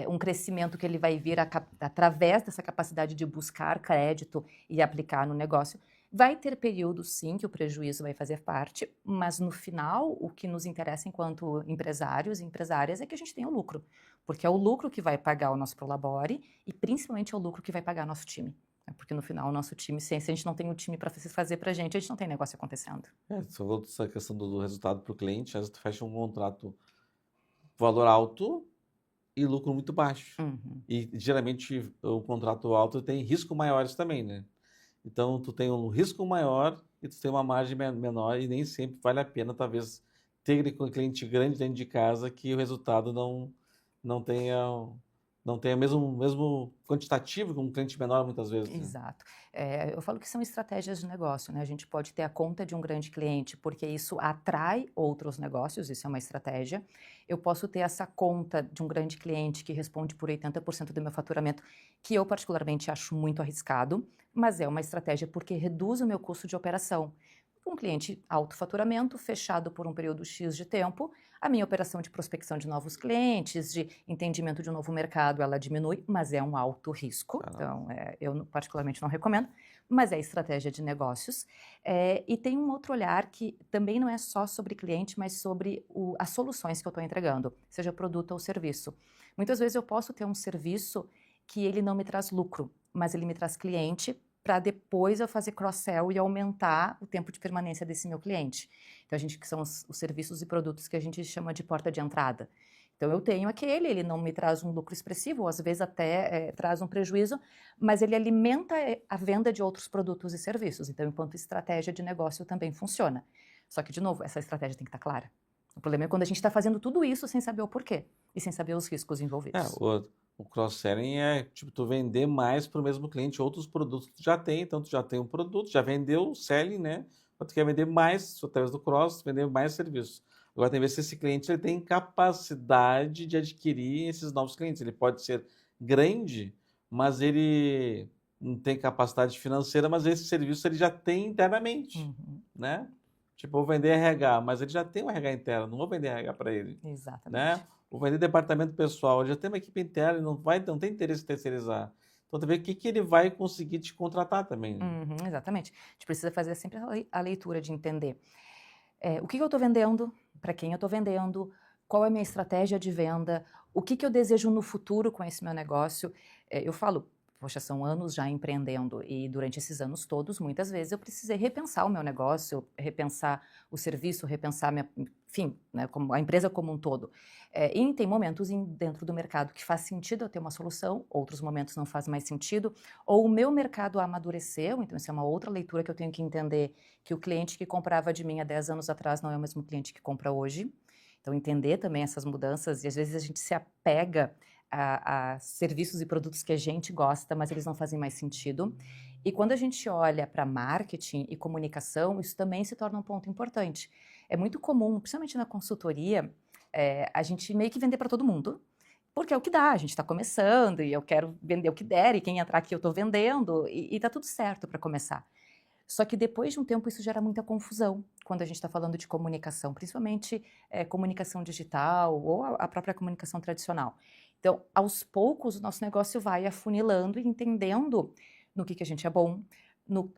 um crescimento que ele vai vir através dessa capacidade de buscar crédito e aplicar no negócio. Vai ter períodos, sim, que o prejuízo vai fazer parte, mas no final, o que nos interessa enquanto empresários e empresárias é que a gente tenha o lucro. porque é o lucro que vai pagar o nosso Prolabore e principalmente é o lucro que vai pagar nosso time. Porque no final o nosso time, se a gente não tem um time para fazer para a gente não tem negócio acontecendo. Você falou dessa questão do resultado para o cliente, às vezes tu fecha um contrato valor alto e lucro muito baixo. Uhum. E geralmente o contrato alto tem riscos maiores também, né? Então tu tem um risco maior e tu tem uma margem menor e nem sempre vale a pena, talvez, ter aquele cliente grande dentro de casa que o resultado não tenha não tenha mesmo quantitativo que um cliente menor muitas vezes, né? Exato. Eu falo que são estratégias de negócio, né? A gente pode ter a conta de um grande cliente porque isso atrai outros negócios, isso é uma estratégia. Eu posso ter essa conta de um grande cliente que responde por 80% do meu faturamento, que eu particularmente acho muito arriscado, mas é uma estratégia porque reduz o meu custo de operação. Um cliente alto faturamento, fechado por um período X de tempo, a minha operação de prospecção de novos clientes, de entendimento de um novo mercado, ela diminui, mas é um alto risco. Então, eu particularmente não recomendo, mas é estratégia de negócios. E tem um outro olhar que também não é só sobre cliente, mas sobre as soluções que eu estou entregando, seja produto ou serviço. Muitas vezes eu posso ter um serviço que ele não me traz lucro, mas ele me traz cliente para depois eu fazer cross-sell e aumentar o tempo de permanência desse meu cliente. Então, que são os serviços e produtos que a gente chama de porta de entrada. Então, eu tenho aquele, ele não me traz um lucro expressivo, ou às vezes até traz um prejuízo, mas ele alimenta a venda de outros produtos e serviços. Então, enquanto estratégia de negócio também funciona. Só que, de novo, essa estratégia tem que estar clara. O problema é quando a gente está fazendo tudo isso sem saber o porquê e sem saber os riscos envolvidos. O cross-selling é tipo tu vender mais para o mesmo cliente outros produtos que tu já tem, então tu já tem um produto, já vendeu o selling, né? Mas tu quer vender mais através do cross, vender mais serviços. Agora tem que ver se esse cliente ele tem capacidade de adquirir esses novos clientes. Ele pode ser grande, mas ele não tem capacidade financeira, mas esse serviço ele já tem internamente, né? Tipo, vou vender RH, mas ele já tem um RH interno, não vou vender RH para ele, Exatamente. né? Vou vender departamento pessoal, ele já tem uma equipe interna, não tem interesse em terceirizar. Então, tu vê o que ele vai conseguir te contratar também. Exatamente. A gente precisa fazer sempre a leitura de entender o que eu estou vendendo, para quem eu estou vendendo, qual é a minha estratégia de venda, o que eu desejo no futuro com esse meu negócio. Eu falo, poxa, são anos já empreendendo e durante esses anos todos, muitas vezes eu precisei repensar o meu negócio, repensar o serviço, repensar enfim, né, como a empresa como um todo. E tem momentos dentro do mercado que faz sentido eu ter uma solução, outros momentos não faz mais sentido, ou o meu mercado amadureceu, então isso é uma outra leitura que eu tenho que entender, que o cliente que comprava de mim há 10 anos atrás não é o mesmo cliente que compra hoje. Então, entender também essas mudanças, e às vezes a gente se apega a serviços e produtos que a gente gosta, mas eles não fazem mais sentido. E quando a gente olha para marketing e comunicação, isso também se torna um ponto importante. É muito comum, principalmente na consultoria, a gente meio que vender para todo mundo, porque é o que dá, a gente está começando e eu quero vender o que der, e quem entrar aqui eu estou vendendo, e está tudo certo para começar. Só que depois de um tempo isso gera muita confusão quando a gente está falando de comunicação, principalmente comunicação digital ou a própria comunicação tradicional. Então, aos poucos, o nosso negócio vai afunilando e entendendo no que a gente é bom,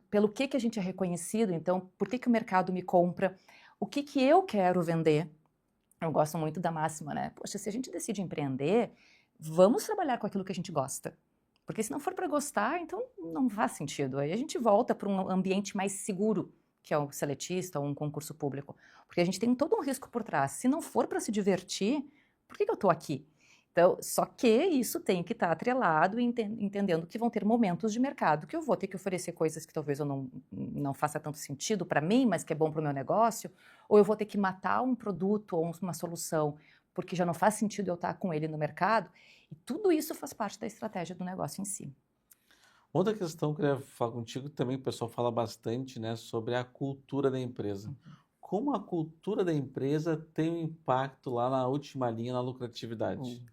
pelo que a gente é reconhecido, então, por que o mercado me compra, o que eu quero vender. Eu gosto muito da máxima, né? Poxa, se a gente decide empreender, vamos trabalhar com aquilo que a gente gosta. Porque se não for para gostar, então não faz sentido. Aí a gente volta para um ambiente mais seguro, que é o seletista ou um concurso público. Porque a gente tem todo um risco por trás. Se não for para se divertir, por que eu estou aqui? Então, só que isso tem que estar atrelado, entendendo que vão ter momentos de mercado que eu vou ter que oferecer coisas que talvez eu não faça tanto sentido para mim, mas que é bom para o meu negócio, ou eu vou ter que matar um produto ou uma solução porque já não faz sentido eu estar com ele no mercado, e tudo isso faz parte da estratégia do negócio em si. Outra questão que eu queria falar contigo também, o pessoal fala bastante, né, sobre a cultura da empresa. Como a cultura da empresa tem um impacto lá na última linha, na lucratividade?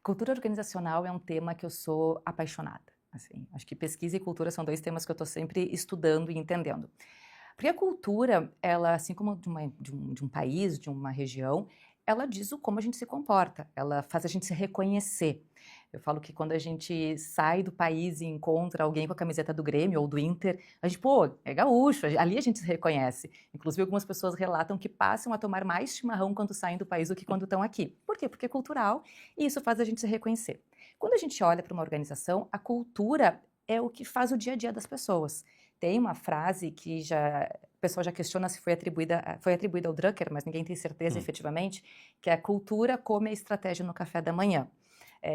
Cultura organizacional é um tema que eu sou apaixonada. Assim, acho que pesquisa e cultura são dois temas que eu estou sempre estudando e entendendo. Porque a cultura, ela, assim como de um país, de uma região, ela diz o como a gente se comporta, ela faz a gente se reconhecer. Eu falo que quando a gente sai do país e encontra alguém com a camiseta do Grêmio ou do Inter, a gente, pô, é gaúcho, ali a gente se reconhece. Inclusive, algumas pessoas relatam que passam a tomar mais chimarrão quando saem do país do que quando estão aqui. Por quê? Porque é cultural e isso faz a gente se reconhecer. Quando a gente olha para uma organização, a cultura é o que faz o dia a dia das pessoas. Tem uma frase que o pessoal já questiona se foi atribuída ao Drucker, mas ninguém tem certeza efetivamente, que é a cultura come a estratégia no café da manhã.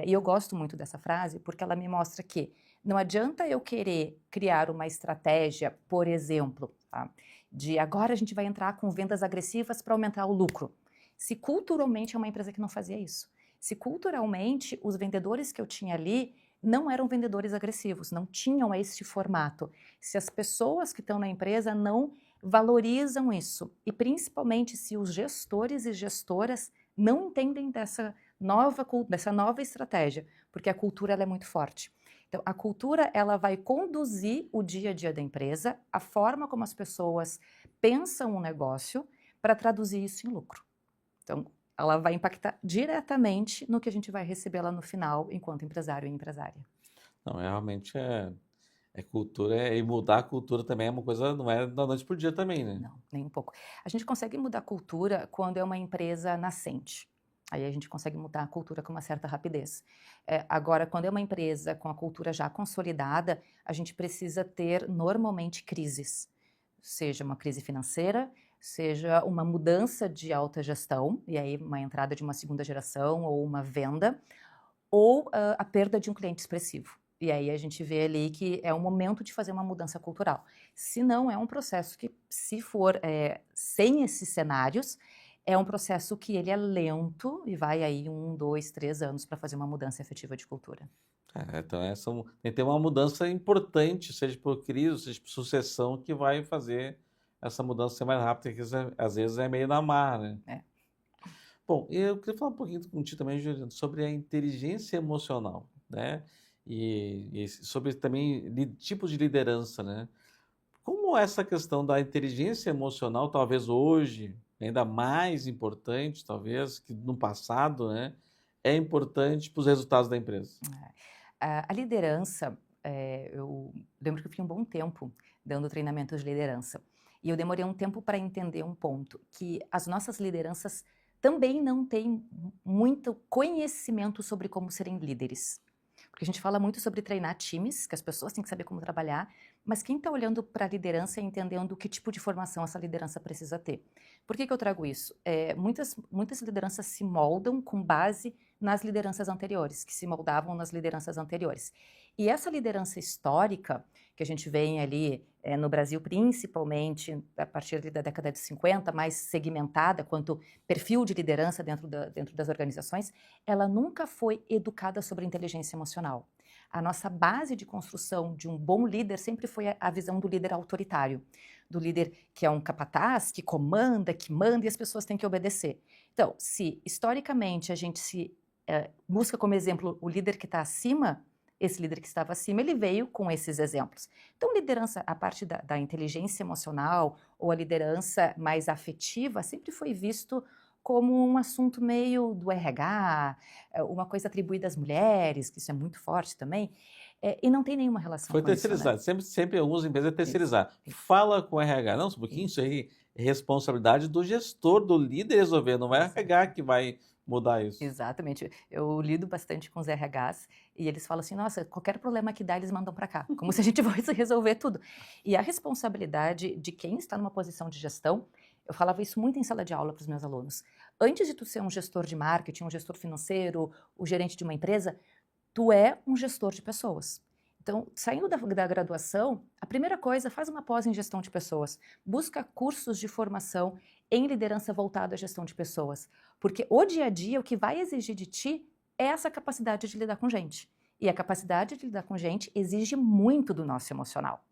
E eu gosto muito dessa frase porque ela me mostra que não adianta eu querer criar uma estratégia, por exemplo, tá, de agora a gente vai entrar com vendas agressivas para aumentar o lucro. Se culturalmente é uma empresa que não fazia isso. Se culturalmente os vendedores que eu tinha ali não eram vendedores agressivos, não tinham esse formato. Se as pessoas que estão na empresa não valorizam isso, e principalmente se os gestores e gestoras não entendem dessa nova estratégia, porque a cultura ela é muito forte. Então, a cultura ela vai conduzir o dia a dia da empresa, a forma como as pessoas pensam o negócio, para traduzir isso em lucro. Então, ela vai impactar diretamente no que a gente vai receber lá no final, enquanto empresário e empresária. Não, realmente é cultura, e mudar a cultura também é uma coisa, não é da noite por dia também, né? Não, nem um pouco. A gente consegue mudar a cultura quando é uma empresa nascente. Aí a gente consegue mudar a cultura com uma certa rapidez. Agora, quando é uma empresa com a cultura já consolidada, a gente precisa ter normalmente crises. Seja uma crise financeira, seja uma mudança de alta gestão, e aí uma entrada de uma segunda geração ou uma venda, ou a perda de um cliente expressivo. E aí a gente vê ali que é o momento de fazer uma mudança cultural. Se não, é um processo que, se for sem esses cenários, é um processo que ele é lento e vai aí 1, 2, 3 anos para fazer uma mudança efetiva de cultura. Então tem que ter uma mudança importante, seja por crise, seja por sucessão, que vai fazer essa mudança ser mais rápida, que às vezes é meio na marra, né? É. Bom, eu queria falar um pouquinho contigo também, Juliano, sobre a inteligência emocional, né? E sobre também tipos de liderança, né? Como essa questão da inteligência emocional, talvez hoje, ainda mais importante, talvez, que no passado, né? É importante para os resultados da empresa. A liderança, eu lembro que eu fiquei um bom tempo dando treinamentos de liderança. E eu demorei um tempo para entender um ponto, que as nossas lideranças também não têm muito conhecimento sobre como serem líderes. Porque a gente fala muito sobre treinar times, que as pessoas têm que saber como trabalhar, mas quem está olhando para a liderança é entendendo que tipo de formação essa liderança precisa ter. Por que eu trago isso? Muitas lideranças se moldam com base nas lideranças anteriores, que se moldavam nas lideranças anteriores. E essa liderança histórica, que a gente vem ali no Brasil, principalmente a partir da década de 50, mais segmentada quanto perfil de liderança dentro das organizações, ela nunca foi educada sobre inteligência emocional. A nossa base de construção de um bom líder sempre foi a visão do líder autoritário, do líder que é um capataz, que comanda, que manda e as pessoas têm que obedecer. Então, se historicamente a gente busca como exemplo o líder que está acima, esse líder que estava acima, ele veio com esses exemplos. Então, liderança, a parte da inteligência emocional ou a liderança mais afetiva sempre foi visto como um assunto meio do RH, uma coisa atribuída às mulheres, que isso é muito forte também, e não tem nenhuma relação Foi com isso, né? terceirizado. Sempre algumas empresas é terceirizar. Fala com o RH. Não, um pouquinho isso aí é responsabilidade do gestor, do líder resolver, não é o RH que vai mudar isso. Exatamente. Eu lido bastante com os RHs e eles falam assim, nossa, qualquer problema que dá, eles mandam para cá, como se a gente fosse resolver tudo. E a responsabilidade de quem está numa posição de gestão, eu falava isso muito em sala de aula para os meus alunos. Antes de tu ser um gestor de marketing, um gestor financeiro, o gerente de uma empresa, tu é um gestor de pessoas. Então, saindo da graduação, a primeira coisa, faz uma pós em gestão de pessoas. Busca cursos de formação em liderança voltada à gestão de pessoas. Porque o dia a dia, o que vai exigir de ti é essa capacidade de lidar com gente. E a capacidade de lidar com gente exige muito do nosso emocional.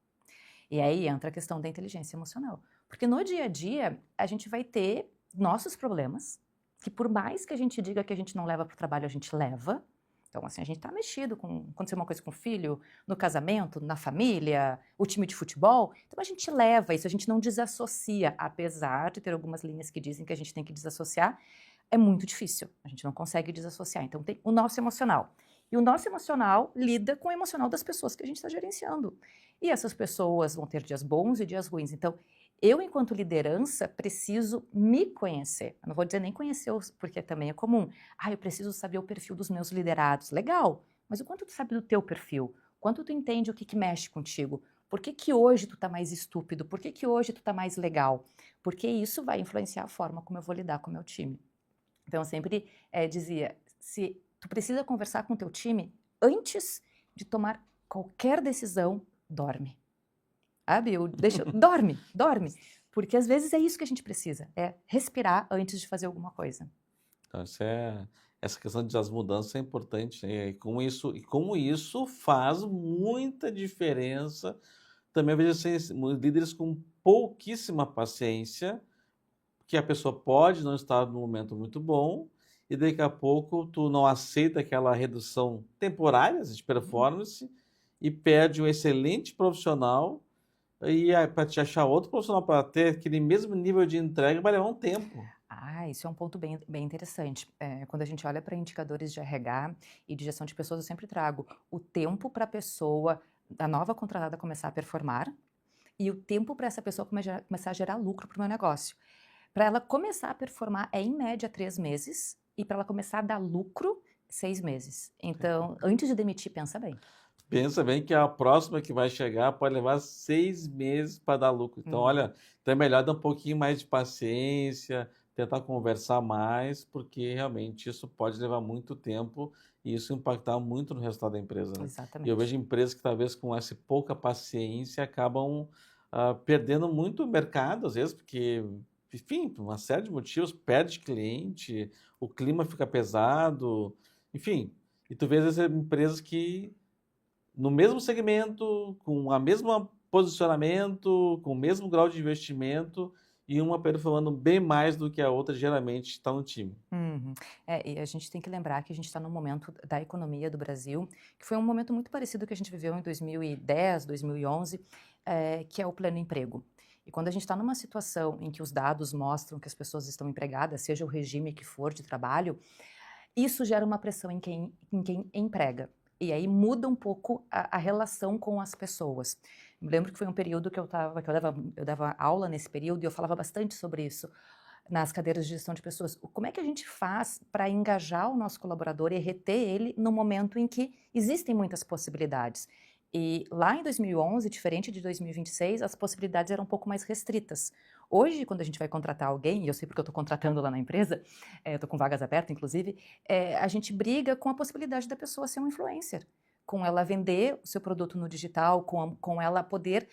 E aí entra a questão da inteligência emocional. Porque no dia a dia, a gente vai ter nossos problemas, que por mais que a gente diga que a gente não leva para o trabalho, a gente leva. Então, assim, a gente está mexido com acontecer uma coisa com o filho, no casamento, na família, o time de futebol. Então, a gente leva isso, a gente não desassocia, apesar de ter algumas linhas que dizem que a gente tem que desassociar. é muito difícil, a gente não consegue desassociar. Então tem o nosso emocional. E o nosso emocional lida com o emocional das pessoas que a gente está gerenciando. E essas pessoas vão ter dias bons e dias ruins. Então, eu, enquanto liderança, preciso me conhecer. Eu não vou dizer nem conhecer, porque também é comum. Eu preciso saber o perfil dos meus liderados. Legal, mas o quanto tu sabe do teu perfil? Quanto tu entende o que mexe contigo? Por que hoje tu tá mais estúpido? Por que hoje tu tá mais legal? Porque isso vai influenciar a forma como eu vou lidar com o meu time. Então, eu sempre dizia, se tu precisa conversar com o teu time antes de tomar qualquer decisão, dorme. Sabe? Dorme. Porque às vezes é isso que a gente precisa, é respirar antes de fazer alguma coisa. Então, essa questão das mudanças é importante, né? E como isso faz muita diferença. Também vejo assim, líderes com pouquíssima paciência, que a pessoa pode não estar num momento muito bom, e daqui a pouco tu não aceita aquela redução temporária de performance e perde um excelente profissional, e para te achar outro profissional para ter aquele mesmo nível de entrega vai levar um tempo. Isso é um ponto bem interessante. Quando a gente olha para indicadores de RH e de gestão de pessoas, eu sempre trago o tempo para a pessoa, a nova contratada, começar a performar e o tempo para essa pessoa começar a gerar lucro para o meu negócio. Para ela começar a performar é, em média, 3 meses e para ela começar a dar lucro, 6 meses. Então, antes de demitir, pensa bem. Pensa bem que a próxima que vai chegar pode levar 6 meses para dar lucro. Então, olha, então é melhor dar um pouquinho mais de paciência, tentar conversar mais, porque realmente isso pode levar muito tempo e isso impactar muito no resultado da empresa, né? E eu vejo Exatamente. empresas que talvez com essa pouca paciência acabam perdendo muito mercado, às vezes, porque, enfim, por uma série de motivos, perde cliente, o clima fica pesado, enfim. E tu vês essas empresas que no mesmo segmento, com a mesmo posicionamento, com o mesmo grau de investimento e uma performando bem mais do que a outra, geralmente está no time. E a gente tem que lembrar que a gente está num momento da economia do Brasil, que foi um momento muito parecido que a gente viveu em 2010, 2011, que é o pleno emprego. E quando a gente está numa situação em que os dados mostram que as pessoas estão empregadas, seja o regime que for de trabalho, isso gera uma pressão em quem emprega. E aí muda um pouco a relação com as pessoas. Me lembro que foi um período que eu dava aula nesse período e eu falava bastante sobre isso nas cadeiras de gestão de pessoas. Como é que a gente faz para engajar o nosso colaborador e reter ele no momento em que existem muitas possibilidades? E lá em 2011, diferente de 2026, as possibilidades eram um pouco mais restritas. Hoje, quando a gente vai contratar alguém, e eu sei porque eu estou contratando lá na empresa, eu estou com vagas abertas, inclusive, a gente briga com a possibilidade da pessoa ser um influencer, com ela vender o seu produto no digital, com ela poder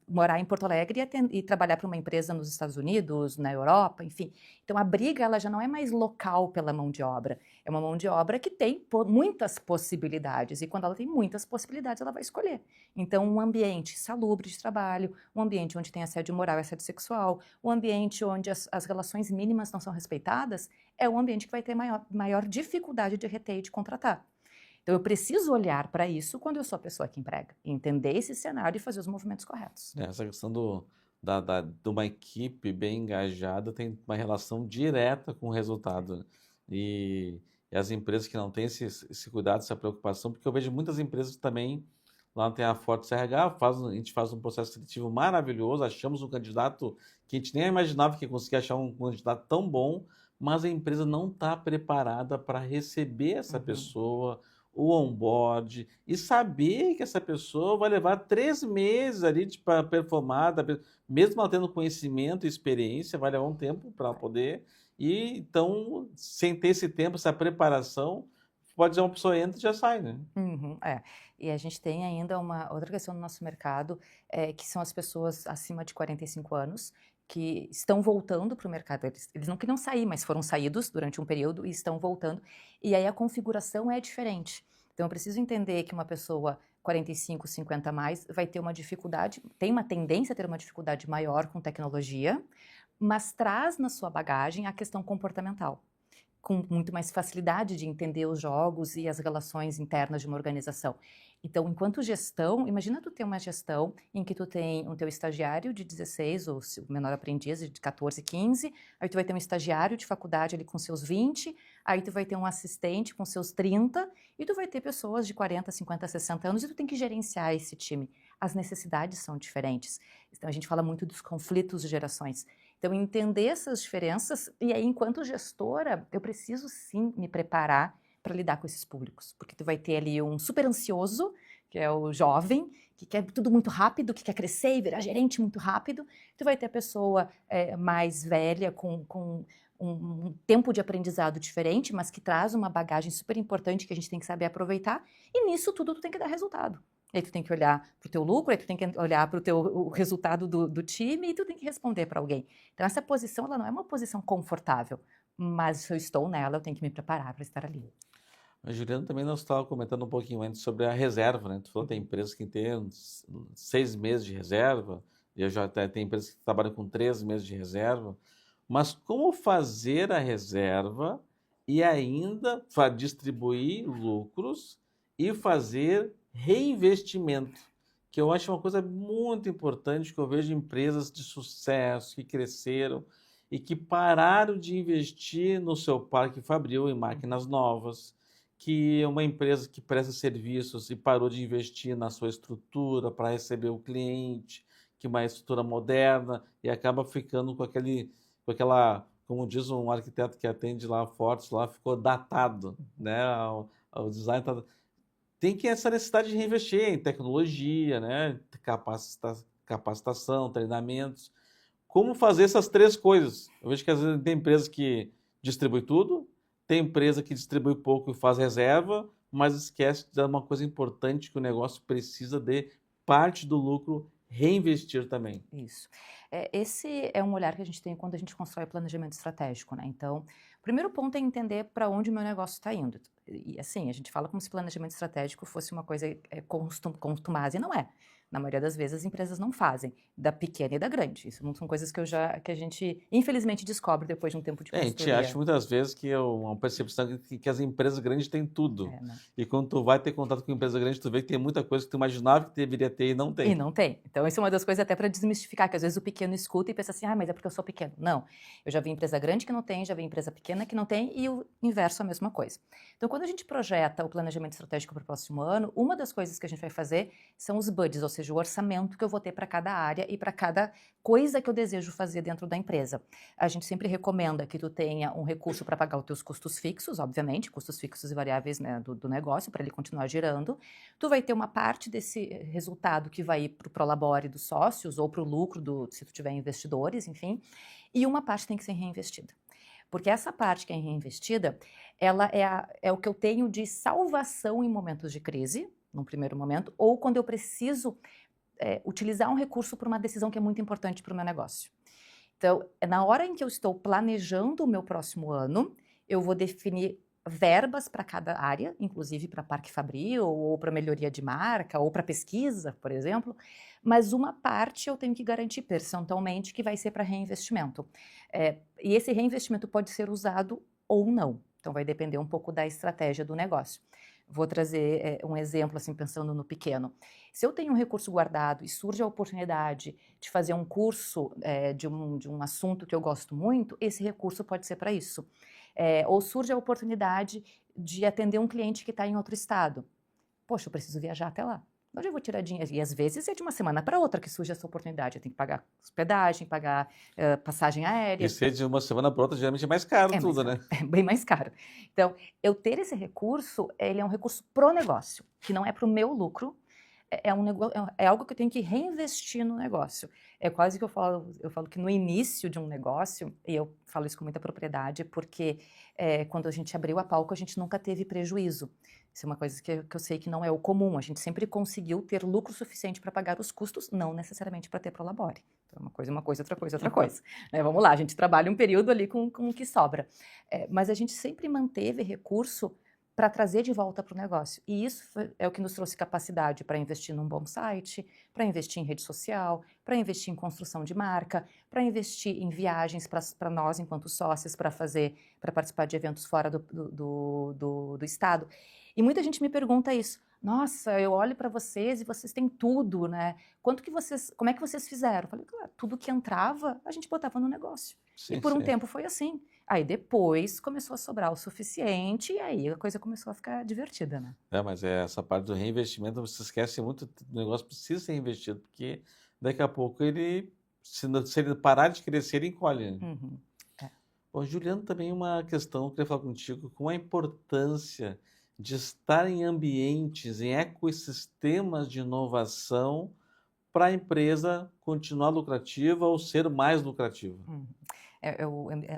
morar em Porto Alegre e trabalhar para uma empresa nos Estados Unidos, na Europa, enfim. Então, a briga ela já não é mais local pela mão de obra, é uma mão de obra que tem muitas possibilidades, e quando ela tem muitas possibilidades, ela vai escolher. Então, um ambiente salubre de trabalho, um ambiente onde tem assédio moral e assédio sexual, um ambiente onde as relações mínimas não são respeitadas, é um ambiente que vai ter maior dificuldade de reter e de contratar. Então, eu preciso olhar para isso quando eu sou a pessoa que emprega, entender esse cenário e fazer os movimentos corretos. Essa questão de uma equipe bem engajada tem uma relação direta com o resultado. E as empresas que não têm esse cuidado, essa preocupação, porque eu vejo muitas empresas que também, lá tem a Forte RH, a gente faz um processo seletivo maravilhoso, achamos um candidato que a gente nem imaginava que ia conseguir achar um candidato tão bom, mas a empresa não está preparada para receber essa pessoa, o onboard, e saber que essa pessoa vai levar 3 meses ali para performar, mesmo ela tendo conhecimento e experiência, vai levar um tempo para poder. E então, sem ter esse tempo, essa preparação, pode ser uma pessoa entra e já sai, né? E a gente tem ainda uma outra questão no nosso mercado, que são as pessoas acima de 45 anos, que estão voltando para o mercado. Eles não queriam sair, mas foram saídos durante um período e estão voltando. E aí a configuração é diferente. Então eu preciso entender que uma pessoa 45, 50 a mais vai ter uma dificuldade, tem uma tendência a ter uma dificuldade maior com tecnologia, mas traz na sua bagagem a questão comportamental. com muito mais facilidade de entender os jogos e as relações internas de uma organização. Então, enquanto gestão, imagina tu ter uma gestão em que tu tem o teu estagiário de 16, ou o menor aprendiz de 14, 15, aí tu vai ter um estagiário de faculdade ali com seus 20, aí tu vai ter um assistente com seus 30, e tu vai ter pessoas de 40, 50, 60 anos, e tu tem que gerenciar esse time. As necessidades são diferentes. Então, a gente fala muito dos conflitos de gerações. Então, entender essas diferenças, e aí, enquanto gestora, eu preciso sim me preparar para lidar com esses públicos, porque tu vai ter ali um super ansioso, que é o jovem, que quer tudo muito rápido, que quer crescer e virar gerente muito rápido. Tu vai ter a pessoa mais velha, com um tempo de aprendizado diferente, mas que traz uma bagagem super importante que a gente tem que saber aproveitar, e nisso tudo tu tem que dar resultado. Aí tu tem que olhar para o teu lucro, aí tu tem que olhar para o resultado do time, e tu tem que responder para alguém. Então, essa posição, ela não é uma posição confortável, mas se eu estou nela, eu tenho que me preparar para estar ali. A Juliana também nós estava comentando um pouquinho antes sobre a reserva, né? Tu falou que tem empresas que têm 6 meses de reserva, e eu já tem empresas que trabalham com 3 meses de reserva, mas como fazer a reserva e ainda distribuir lucros e fazer reinvestimento, que eu acho uma coisa muito importante, que eu vejo empresas de sucesso que cresceram e que pararam de investir no seu parque fabril em máquinas novas, que é uma empresa que presta serviços e parou de investir na sua estrutura para receber o cliente, que é uma estrutura moderna, e acaba ficando com aquela, como diz um arquiteto que atende lá, Fortes, lá ficou datado, né? O design tem que essa necessidade de reinvestir em tecnologia, né? Capacitação, treinamentos. Como fazer essas três coisas? Eu vejo que às vezes tem empresa que distribui tudo, tem empresa que distribui pouco e faz reserva, mas esquece de dar uma coisa importante, que o negócio precisa de parte do lucro reinvestir também. Isso. Esse é um olhar que a gente tem quando a gente constrói o planejamento estratégico, né? Então, o primeiro ponto é entender para onde o meu negócio está indo. E assim, a gente fala como se planejamento estratégico fosse uma coisa contumaz, e não é. Na maioria das vezes, as empresas não fazem, da pequena e da grande. Isso não são coisas que a gente, infelizmente, descobre depois de um tempo de A gente acha consultoria. muitas vezes que é uma percepção que as empresas grandes têm tudo. Né? E quando tu vai ter contato com empresa grande, tu vê que tem muita coisa que tu imaginava que deveria ter e não E tem. não tem. Então, isso é uma das coisas até para desmistificar, que às vezes o pequeno escuta e pensa assim, mas é porque eu sou pequeno. Não. Eu já vi empresa grande que não tem, já vi empresa pequena que não tem, e o inverso é a mesma coisa. Então, quando a gente projeta o planejamento estratégico para o próximo ano, uma das coisas que a gente vai fazer são os budgets, ou seja, o orçamento que eu vou ter para cada área e para cada coisa que eu desejo fazer dentro da empresa. A gente sempre recomenda que tu tenha um recurso para pagar os teus custos fixos, obviamente, custos fixos e variáveis, né, do negócio, para ele continuar girando. Tu vai ter uma parte desse resultado que vai ir para o prolabore dos sócios ou para o lucro, se tu tiver investidores, enfim, e uma parte tem que ser reinvestida. Porque essa parte que é reinvestida, ela é o que eu tenho de salvação em momentos de crise, num primeiro momento, ou quando eu preciso utilizar um recurso para uma decisão que é muito importante para o meu negócio. Então, na hora em que eu estou planejando o meu próximo ano, eu vou definir verbas para cada área, inclusive para parque fabril, ou para melhoria de marca, ou para pesquisa, por exemplo, mas uma parte eu tenho que garantir percentualmente que vai ser para reinvestimento. E esse reinvestimento pode ser usado ou não, então vai depender um pouco da estratégia do negócio. Vou trazer um exemplo, assim, pensando no pequeno. Se eu tenho um recurso guardado e surge a oportunidade de fazer um curso de um assunto que eu gosto muito, esse recurso pode ser para isso. Ou surge a oportunidade de atender um cliente que está em outro estado. Poxa, eu preciso viajar até lá. Onde eu vou tirar dinheiro? E às vezes é de uma semana para outra que surge essa oportunidade. Eu tenho que pagar hospedagem, pagar passagem aérea. E ser de uma semana para outra geralmente é mais caro tudo, né? É bem mais caro. Então, eu ter esse recurso, ele é um recurso pro negócio, que não é pro meu lucro, é algo que eu tenho que reinvestir no negócio. É quase que eu falo que no início de um negócio, e eu falo isso com muita propriedade, porque quando a gente abriu a Palco, a gente nunca teve prejuízo. Isso é uma coisa que eu sei que não é o comum. A gente sempre conseguiu ter lucro suficiente para pagar os custos, não necessariamente para ter prolabore. Então, uma coisa, outra coisa. Vamos lá, a gente trabalha um período ali com o que sobra. Mas a gente sempre manteve recurso para trazer de volta para o negócio. E isso é o que nos trouxe capacidade para investir num bom site, para investir em rede social, para investir em construção de marca, para investir em viagens para nós, enquanto sócios, para participar de eventos fora do estado. E muita gente me pergunta isso. Nossa, eu olho para vocês e vocês têm tudo, né? Como é que vocês fizeram? Eu falei, claro, tudo que entrava, a gente botava no negócio. Sim, E por um sim. tempo foi assim. Aí depois começou a sobrar o suficiente e aí a coisa começou a ficar divertida, né? Mas essa parte do reinvestimento, você esquece muito, o negócio precisa ser investido, porque daqui a pouco ele, se ele parar de crescer, ele encolhe, né? Uhum. Bom, Juliano, também uma questão que eu queria falar contigo, com a importância de estar em ambientes, em ecossistemas de inovação para a empresa continuar lucrativa ou ser mais lucrativa. Uhum.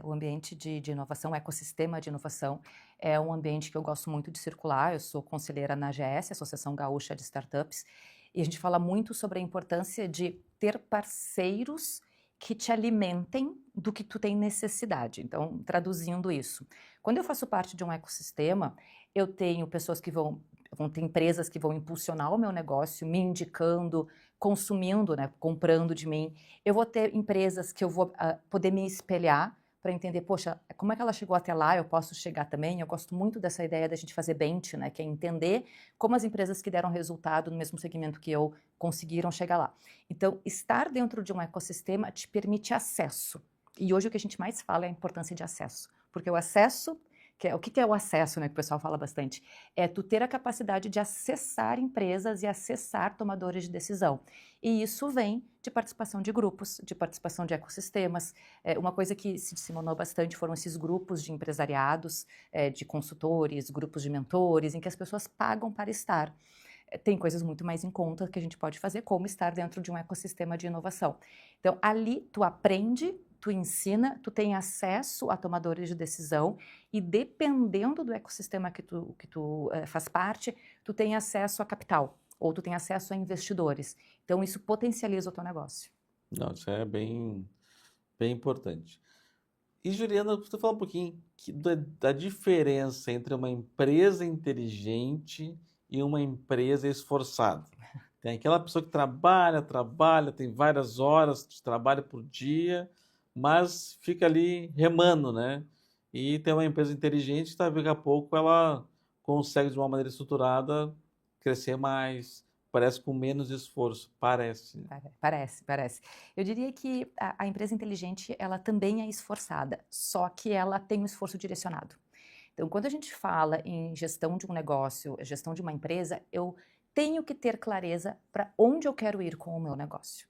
O ambiente de inovação, o ecossistema de inovação, é um ambiente que eu gosto muito de circular. Eu sou conselheira na AGS, Associação Gaúcha de Startups, e a gente fala muito sobre a importância de ter parceiros que te alimentem do que tu tem necessidade. Então, traduzindo isso, quando eu faço parte de um ecossistema, eu tenho pessoas que vão ter empresas que vão impulsionar o meu negócio, me indicando, consumindo, né, comprando de mim. Eu vou ter empresas que eu vou poder me espelhar para entender, poxa, como é que ela chegou até lá, eu posso chegar também. Eu gosto muito dessa ideia da gente fazer bench, né, que é entender como as empresas que deram resultado no mesmo segmento que eu conseguiram chegar lá. Então, estar dentro de um ecossistema te permite acesso. E hoje o que a gente mais fala é a importância de acesso, porque o acesso, o que é o acesso, né, que o pessoal fala bastante, é tu ter a capacidade de acessar empresas e acessar tomadores de decisão. E isso vem de participação de grupos, de participação de ecossistemas. Uma coisa que se disseminou bastante foram esses grupos de empresariados, de consultores, grupos de mentores, em que as pessoas pagam para estar. Tem coisas muito mais em conta que a gente pode fazer, como estar dentro de um ecossistema de inovação. Então, ali tu aprende, tu ensina, tu tem acesso a tomadores de decisão e dependendo do ecossistema que tu faz parte, tu tem acesso a capital ou tu tem acesso a investidores. Então, isso potencializa o teu negócio. Não, isso é bem, bem importante. E, Juliana, você fala um pouquinho da diferença entre uma empresa inteligente e uma empresa esforçada. Tem aquela pessoa que trabalha, tem várias horas de trabalho por dia, mas fica ali remando, né? E tem uma empresa inteligente que daqui a pouco ela consegue, de uma maneira estruturada, crescer mais, parece com menos esforço, parece. Parece. Eu diria que a empresa inteligente, ela também é esforçada, só que ela tem um esforço direcionado. Então, quando a gente fala em gestão de um negócio, gestão de uma empresa, eu tenho que ter clareza para onde eu quero ir com o meu negócio.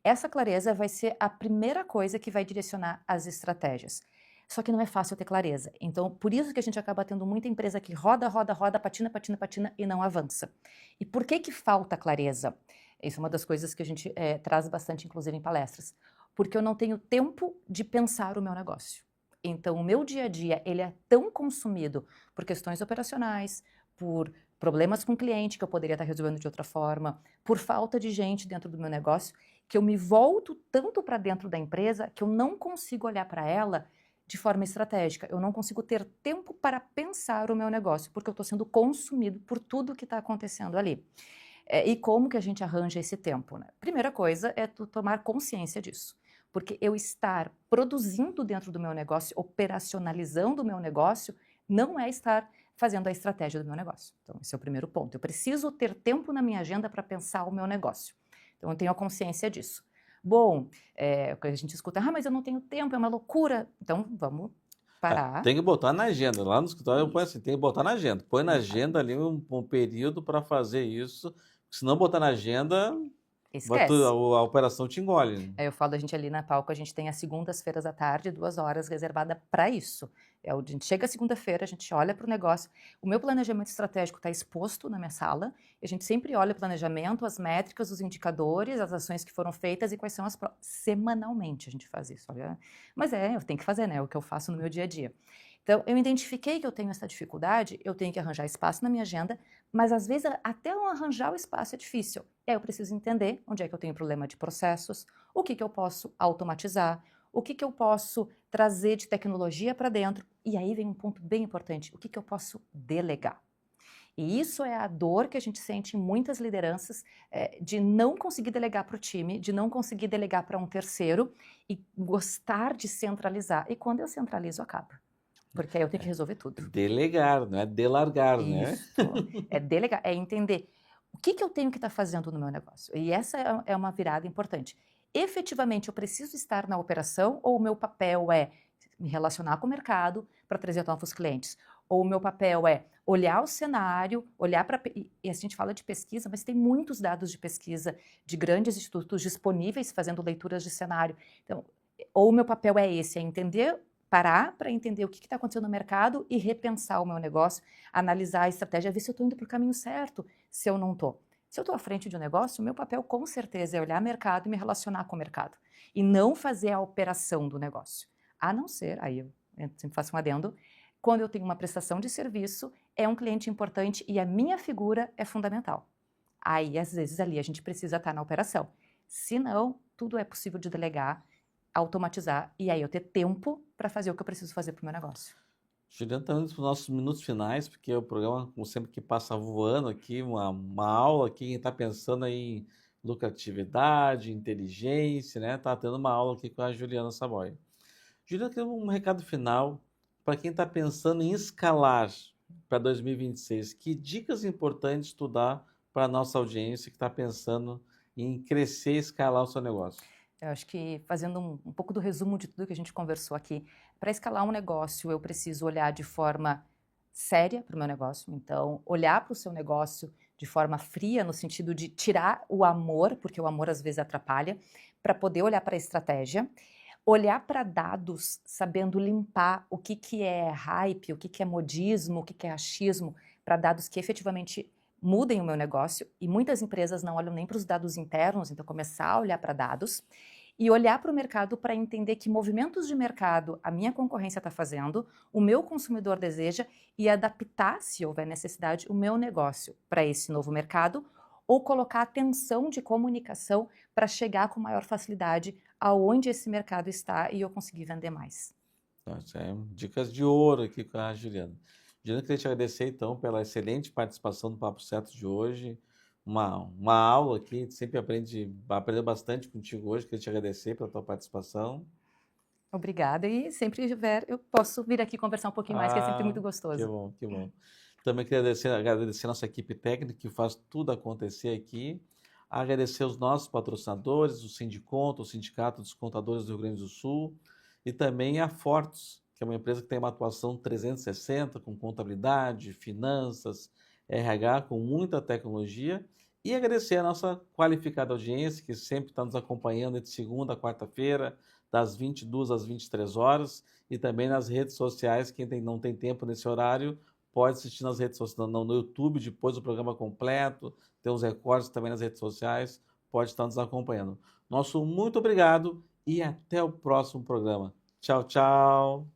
Essa clareza vai ser a primeira coisa que vai direcionar as estratégias. Só que não é fácil ter clareza. Então, por isso que a gente acaba tendo muita empresa que roda, patina e não avança. E por que falta clareza? Isso é uma das coisas que a gente traz bastante, inclusive, em palestras. Porque eu não tenho tempo de pensar o meu negócio. Então, o meu dia a dia, ele é tão consumido por questões operacionais, por problemas com o cliente que eu poderia estar resolvendo de outra forma, por falta de gente dentro do meu negócio, que eu me volto tanto para dentro da empresa que eu não consigo olhar para ela de forma estratégica. Eu não consigo ter tempo para pensar o meu negócio, porque eu estou sendo consumido por tudo que está acontecendo ali. E como que a gente arranja esse tempo, né? Primeira coisa é tu tomar consciência disso. Porque eu estar produzindo dentro do meu negócio, operacionalizando o meu negócio, não é estar fazendo a estratégia do meu negócio. Então, esse é o primeiro ponto. Eu preciso ter tempo na minha agenda para pensar o meu negócio. Então, eu tenho a consciência disso. Bom, a gente escuta, mas eu não tenho tempo, é uma loucura. Então, vamos parar. Tem que botar na agenda. Lá no escritório eu ponho assim, tem que botar na agenda. Põe na agenda ali um período para fazer isso. Se não botar na agenda, Esquece. a operação te engole. Eu falo, a gente ali na Palco, a gente tem as segundas-feiras à tarde, 2 horas reservada para isso. A gente chega segunda-feira, a gente olha para o negócio. O meu planejamento estratégico está exposto na minha sala. E a gente sempre olha o planejamento, as métricas, os indicadores, as ações que foram feitas e quais são as semanalmente a gente faz isso. Olha. Mas eu tenho que fazer, né? É o que eu faço no meu dia a dia. Então, eu identifiquei que eu tenho essa dificuldade, eu tenho que arranjar espaço na minha agenda, mas às vezes até eu arranjar o espaço é difícil. E aí eu preciso entender onde é que eu tenho problema de processos, o que eu posso automatizar, o que eu posso trazer de tecnologia para dentro. E aí vem um ponto bem importante, o que que eu posso delegar? E isso é a dor que a gente sente em muitas lideranças, de não conseguir delegar para o time, de não conseguir delegar para um terceiro e gostar de centralizar. E quando eu centralizo, acaba. Porque aí eu tenho que resolver tudo. Delegar, não é delargar, né? Isso. É delegar, é entender o que que eu tenho que estar fazendo no meu negócio. E essa é uma virada importante. Efetivamente, eu preciso estar na operação ou o meu papel é me relacionar com o mercado para trazer novos clientes? Ou o meu papel é olhar o cenário, olhar para... E a gente fala de pesquisa, mas tem muitos dados de pesquisa de grandes institutos disponíveis fazendo leituras de cenário. Então, ou o meu papel é esse, é entender, parar para entender o que está acontecendo no mercado e repensar o meu negócio, analisar a estratégia, ver se eu estou indo para o caminho certo, se eu não estou. Se eu estou à frente de um negócio, o meu papel com certeza é olhar o mercado e me relacionar com o mercado. E não fazer a operação do negócio. A não ser, aí eu sempre faço um adendo, quando eu tenho uma prestação de serviço, é um cliente importante e a minha figura é fundamental. Aí, às vezes, ali a gente precisa estar na operação. Se não, tudo é possível de delegar, automatizar e aí eu ter tempo para fazer o que eu preciso fazer para o meu negócio. Juliana, estamos indo para os nossos minutos finais, porque o programa, como sempre, que passa voando aqui, uma aula aqui, quem está pensando aí em lucratividade, inteligência, né? Tá tendo uma aula aqui com a Juliana Saboia. Juliana, queria um recado final para quem está pensando em escalar para 2026. Que dicas importantes tu dá para a nossa audiência que está pensando em crescer e escalar o seu negócio? Eu acho que, fazendo um pouco do resumo de tudo que a gente conversou aqui, para escalar um negócio, eu preciso olhar de forma séria para o meu negócio. Então, olhar para o seu negócio de forma fria, no sentido de tirar o amor, porque o amor às vezes atrapalha, para poder olhar para a estratégia. Olhar para dados, sabendo limpar o que que é hype, o que que é modismo, o que que é achismo, para dados que efetivamente mudem o meu negócio. E muitas empresas não olham nem para os dados internos, então começar a olhar para dados e olhar para o mercado para entender que movimentos de mercado a minha concorrência está fazendo, o meu consumidor deseja e adaptar, se houver necessidade, o meu negócio para esse novo mercado ou colocar atenção de comunicação para chegar com maior facilidade aonde esse mercado está e eu conseguir vender mais. Então, isso é dicas de ouro aqui com a Juliana. Juliana, queria te agradecer então pela excelente participação no Papo Certo de hoje. Uma aula aqui, a gente sempre aprendeu bastante contigo hoje. Queria te agradecer pela tua participação. Obrigada e sempre que tiver, eu posso vir aqui conversar um pouquinho mais, que é sempre Ah, muito que gostoso. bom, que bom. Também queria agradecer a nossa equipe técnica que faz tudo acontecer aqui. Agradecer os nossos patrocinadores, o Sindiconto, o Sindicato dos Contadores do Rio Grande do Sul, e também a Fortes, que é uma empresa que tem uma atuação 360 com contabilidade, finanças, RH, com muita tecnologia. E agradecer a nossa qualificada audiência, que sempre está nos acompanhando de segunda a quarta-feira, das 22 às 23 horas, e também nas redes sociais. Quem não tem tempo nesse horário, pode assistir nas redes sociais, no YouTube, depois do programa completo, tem os recortes também nas redes sociais, pode estar nos acompanhando. Nosso muito obrigado e até o próximo programa. Tchau, tchau!